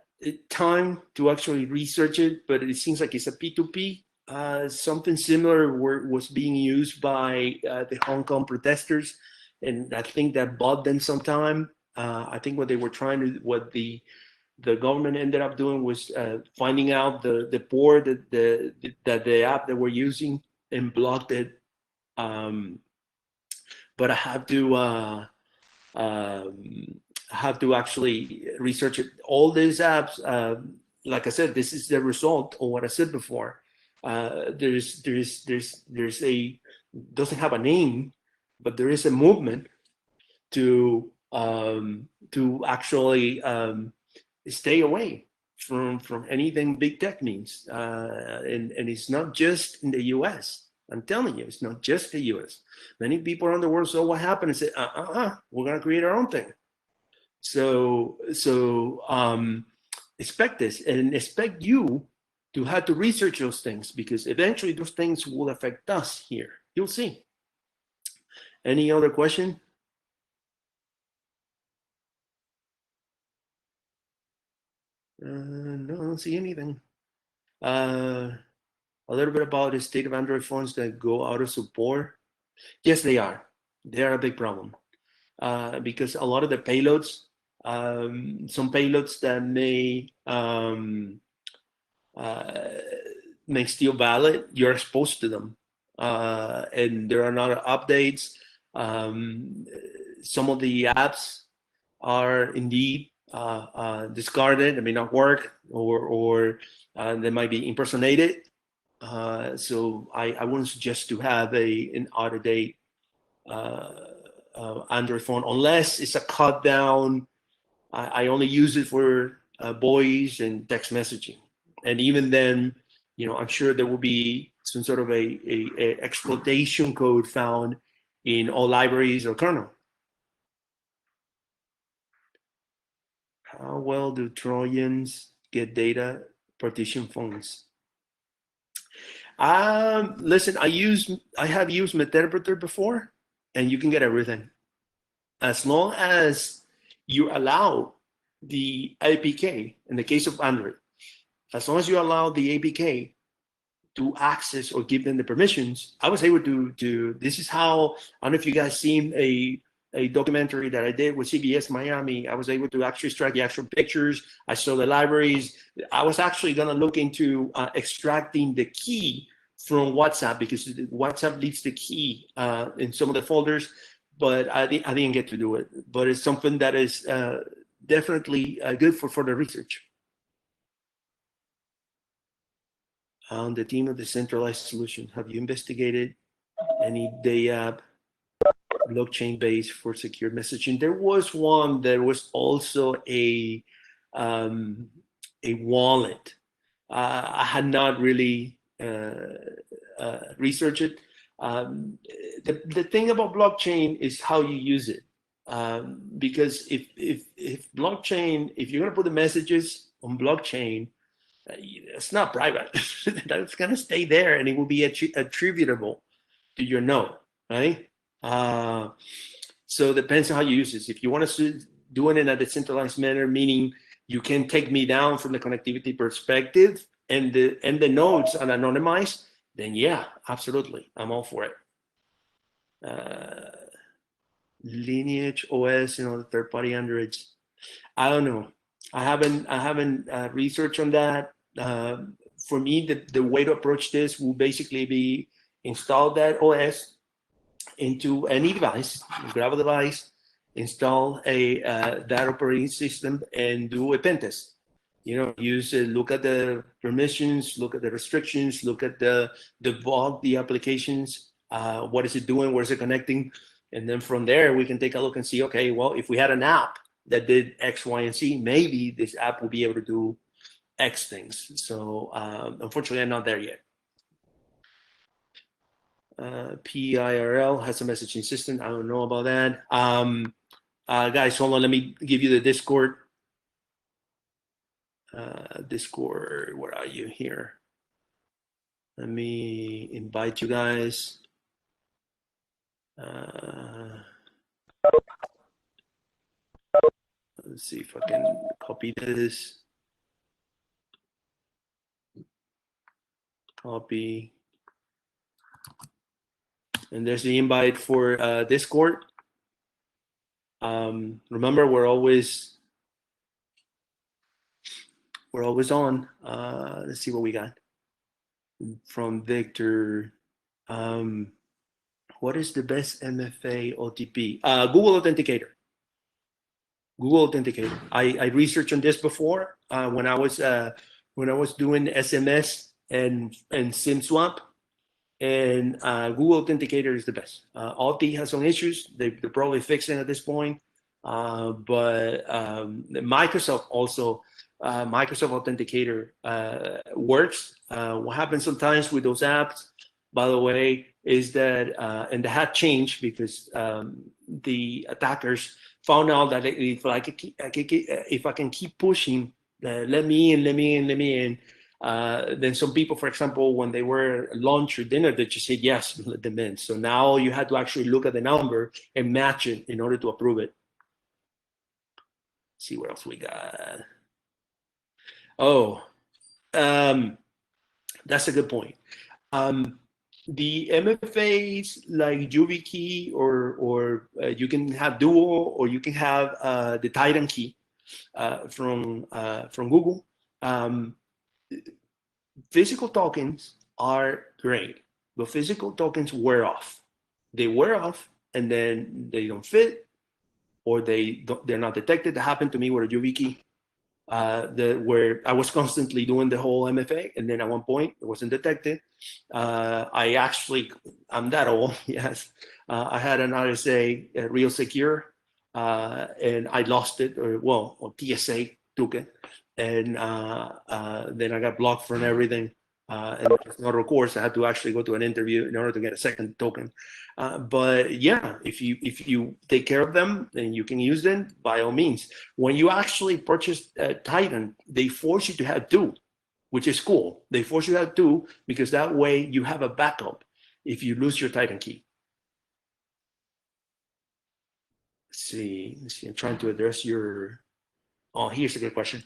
time to actually research it, but it seems like it's a P2P. Something similar was being used by the Hong Kong protesters, and I think that bought them some time. I think what they were trying to, what the government ended up doing was finding out the port that the app that we're using and blocked it. But I have to actually research it. All these apps, like I said, this is the result of what I said before. There's a, doesn't have a name, but there is a movement to actually stay away from anything big tech means, and it's not just in the U.S. I'm telling you, it's not just the U.S. Many people around the world saw what happened and said, we're gonna create our own thing. So expect this, and expect you to have to research those things, because eventually those things will affect us here. You'll see. Any other question? No, I don't see anything. A little bit about the state of Android phones that go out of support. Yes, they are. They are a big problem because a lot of the payloads, some payloads that may still valid, you're exposed to them, and there are not updates. Some of the apps are indeed discarded. They may not work, or they might be impersonated. So I wouldn't suggest to have an out-of-date Android phone unless it's a cut down. I only use it for voice and text messaging, and even then, I'm sure there will be some sort of a exploitation code found in all libraries or kernel. How well do Trojans get data partition phones? Listen, I have used Meterpreter before, and you can get everything as long as you allow the APK. In the case of Android, as long as you allow the APK to access or give them the permissions, I was able to. This is how, I don't know if you guys seen a documentary that I did with CBS Miami. I was able to actually extract the actual pictures. I saw the libraries. I was actually going to look into extracting the key from WhatsApp, because WhatsApp leaves the key in some of the folders, but I didn't get to do it. But it's something that is definitely good for further research. On the team of decentralized solution, have you investigated any day app blockchain based for secure messaging? There was one. There was also a wallet. I had not really researched it. The thing about blockchain is how you use it, because if blockchain, if you're going to put the messages on blockchain, it's not private. That's going to stay there, and it will be attributable to your node, right? So it depends on how you use this. If you want to do it in a decentralized manner, meaning you can take me down from the connectivity perspective, and the nodes are anonymized, then yeah, absolutely, I'm all for it. Lineage OS and all the third-party Androids. I don't know. I haven't researched on that. For me, the way to approach this will basically be install that OS into any device, grab a device, install that operating system, and do a pen test. Use look at the permissions, look at the restrictions, look at the debug the applications. What is it doing? Where is it connecting? And then from there, we can take a look and see, okay, well, if we had an app that did X, Y, and Z, maybe this app will be able to do X things. So unfortunately, I'm not there yet. PIRL has a messaging system. I don't know about that. Guys, hold on. Let me give you the Discord. Discord, where are you here? Let me invite you guys. Let's see if I can copy this. Copy. And there's the invite for Discord. Remember, we're always on. Let's see what we got from Victor. What is the best MFA OTP? Google Authenticator. Google Authenticator. I researched on this before when I was doing SMS and SIM swap, and Google Authenticator is the best. Authy has some issues. They're probably fixing at this point, but Microsoft also. Microsoft Authenticator works. What happens sometimes with those apps, by the way, is that, and they had changed because the attackers found out that if I can keep pushing, let me in, then some people, for example, when they were launched your dinner, they just said yes, let them in. So now you had to actually look at the number and match it in order to approve it. Let's see what else we got. Oh, that's a good point. The MFAs like YubiKey or you can have Duo, or you can have the Titan key from Google. Physical tokens are great, but physical tokens wear off. They wear off, and then they don't fit, or they're not detected. That happened to me with a YubiKey. Where I was constantly doing the whole MFA, and then at one point it wasn't detected. I'm that old, yes. I had an RSA Real Secure, and I lost it, or TSA took it, and then I got blocked from everything. And there's no recourse. I had to actually go to an interview in order to get a second token. But yeah, if you take care of them and you can use them, by all means. When you actually purchase Titan, they force you to have two, which is cool. They force you to have two because that way you have a backup if you lose your Titan key. Let's see. I'm trying to address your. Oh, here's a good question.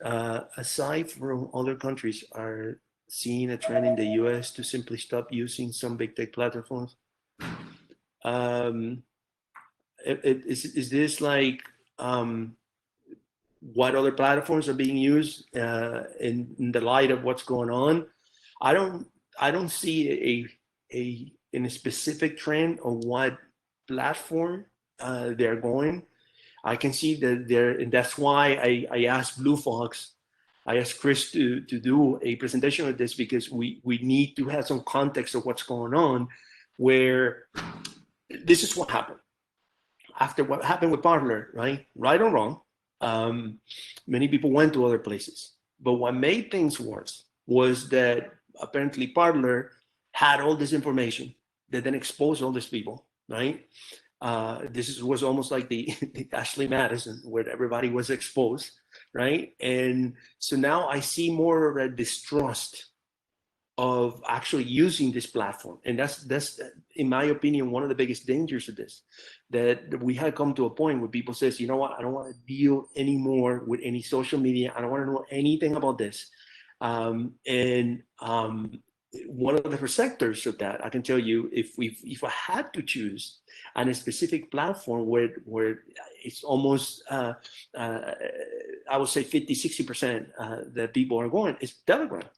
Aside from other countries, are seeing a trend in the US to simply stop using some big tech platforms? Is this like what other platforms are being used in the light of what's going on? I don't see a specific trend on what platform they're going. I can see that and that's why I asked Blue Fox. I asked Chris to do a presentation of this because we need to have some context of what's going on, where this is what happened. After what happened with Parler, right or wrong, many people went to other places. But what made things worse was that apparently Parler had all this information that then exposed all these people, right? This was almost like the Ashley Madison, where everybody was exposed, right? And so now I see more of a distrust of actually using this platform, and that's in my opinion one of the biggest dangers of this. That we had come to a point where people says, you know what, I don't want to deal anymore with any social media. I don't want to know anything about this. One of the sectors of that, I can tell you, if I had to choose on a specific platform where it's almost, I would say 50-60% that people are going, is Telegram,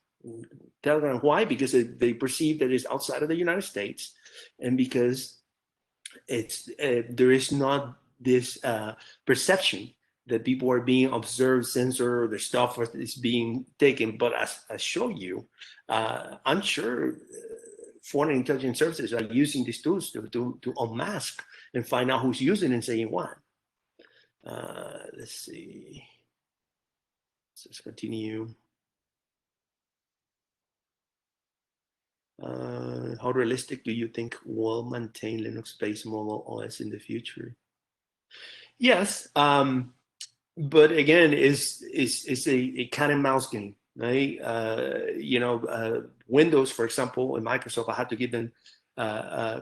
Telegram. Why? Because they perceive that it's outside of the United States, and because there is not this perception that people are being observed, censored, or the stuff is being taken. But as I show you, I'm sure foreign intelligence services are using these tools to unmask and find out who's using and saying what. Let's see. Let's continue. How realistic do you think well-maintained Linux-based mobile OS in the future? Yes, but again, it's a cat and mouse game, right? Windows, for example, and Microsoft, I had to give them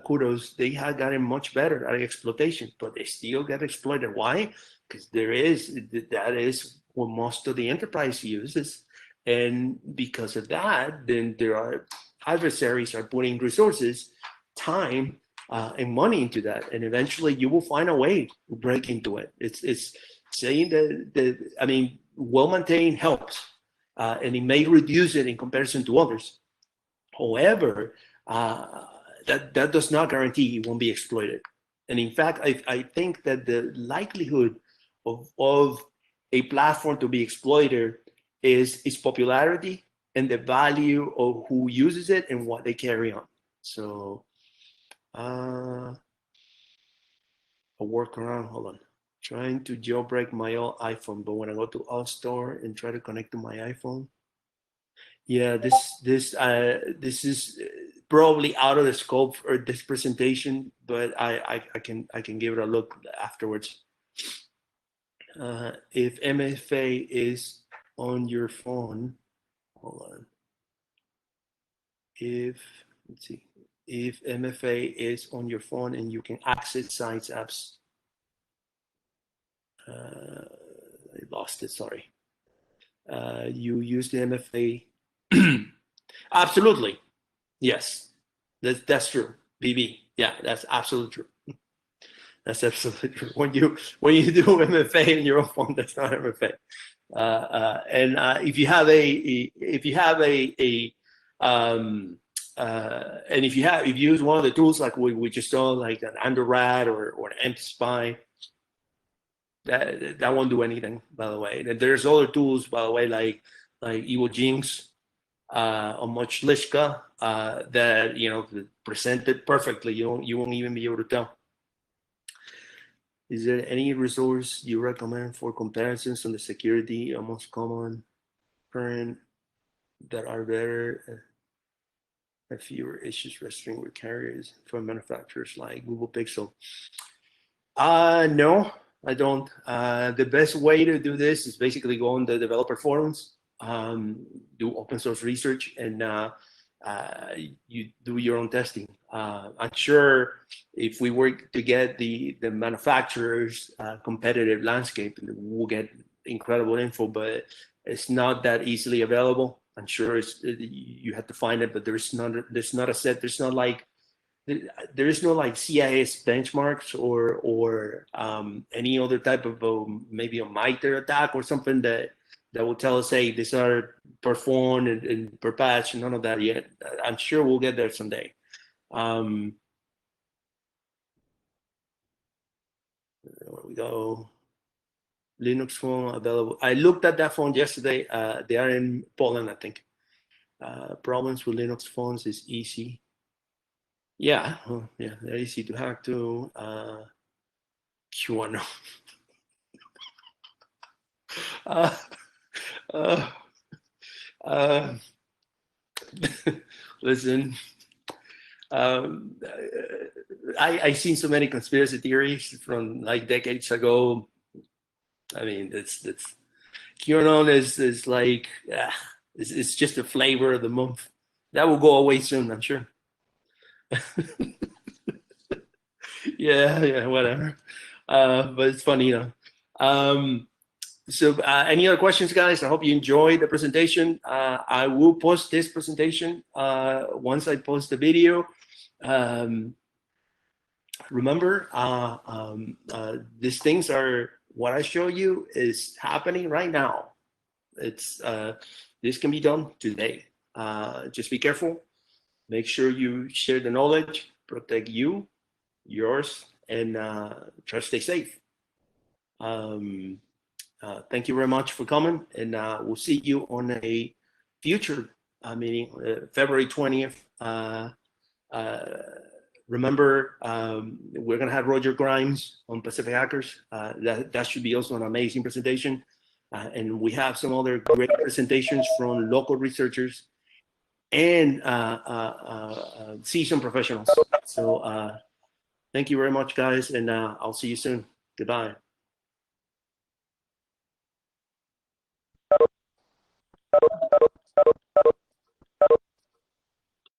kudos. They had gotten much better at exploitation, but they still get exploited. Why? Because that is what most of the enterprise uses, and because of that, then there are adversaries are putting resources, time, and money into that, and eventually you will find a way to break into it. It's saying that I mean, well maintained helps, and it may reduce it in comparison to others. However, that does not guarantee it won't be exploited. And in fact, I think that the likelihood of a platform to be exploited is its popularity and the value of who uses it and what they carry on. So a workaround, hold on. Trying to jailbreak my old iPhone, but when I go to All Store and try to connect to my iPhone, yeah, this is probably out of the scope for this presentation, but I can give it a look afterwards. If MFA is on your phone, hold on. Let's see, if MFA is on your phone and you can access sites, apps, I lost it, sorry. You use the MFA. Absolutely. Yes, that's true. BB. Yeah, that's absolutely true. That's absolutely true. When you do MFA in your own phone, that's not MFA. And if you have and if you use one of the tools like we just saw, like an Underrad or an Empty Spy, that won't do anything. By the way, and there's other tools, by the way, like Evil Jinx, or Lishka, that present it perfectly. You won't even be able to tell. Is there any resource you recommend for comparisons on the security, most common current that are better, have fewer issues registering with carriers from manufacturers like Google Pixel? No, I don't. The best way to do this is basically go on the developer forums, do open source research, and you do your own testing. I'm sure if we were to get the manufacturer's competitive landscape, we'll get incredible info, but it's not that easily available. I'm sure you have to find it, but there's not a set. There's not like there is no like CIS benchmarks or any other type of maybe a MITRE attack or something that will tell us, hey, these are performed and per patch. None of that yet. I'm sure we'll get there someday. There we go. Linux phone available. I looked at that phone yesterday. They are in Poland, I think. Problems with Linux phones is easy. Yeah, yeah, they're easy to hack too. QAnon. uh, uh, uh, listen, I seen so many conspiracy theories from like decades ago. I mean, that's QAnon is like it's just a flavor of the month. That will go away soon, I'm sure. Yeah, whatever. But it's funny, So any other questions, guys? I hope you enjoyed the presentation. I will post this presentation once I post the video. Remember, these things are what I show you is happening right now. It's this can be done today. just be careful. Make sure you share the knowledge, protect you, yours, and try to stay safe. Thank you very much for coming, and we'll see you on a future meeting, February 20th. Remember, we're going to have Roger Grimes on Pacific Hackers. That should be also an amazing presentation. And we have some other great presentations from local researchers and seasoned professionals. So thank you very much, guys, and I'll see you soon. Goodbye.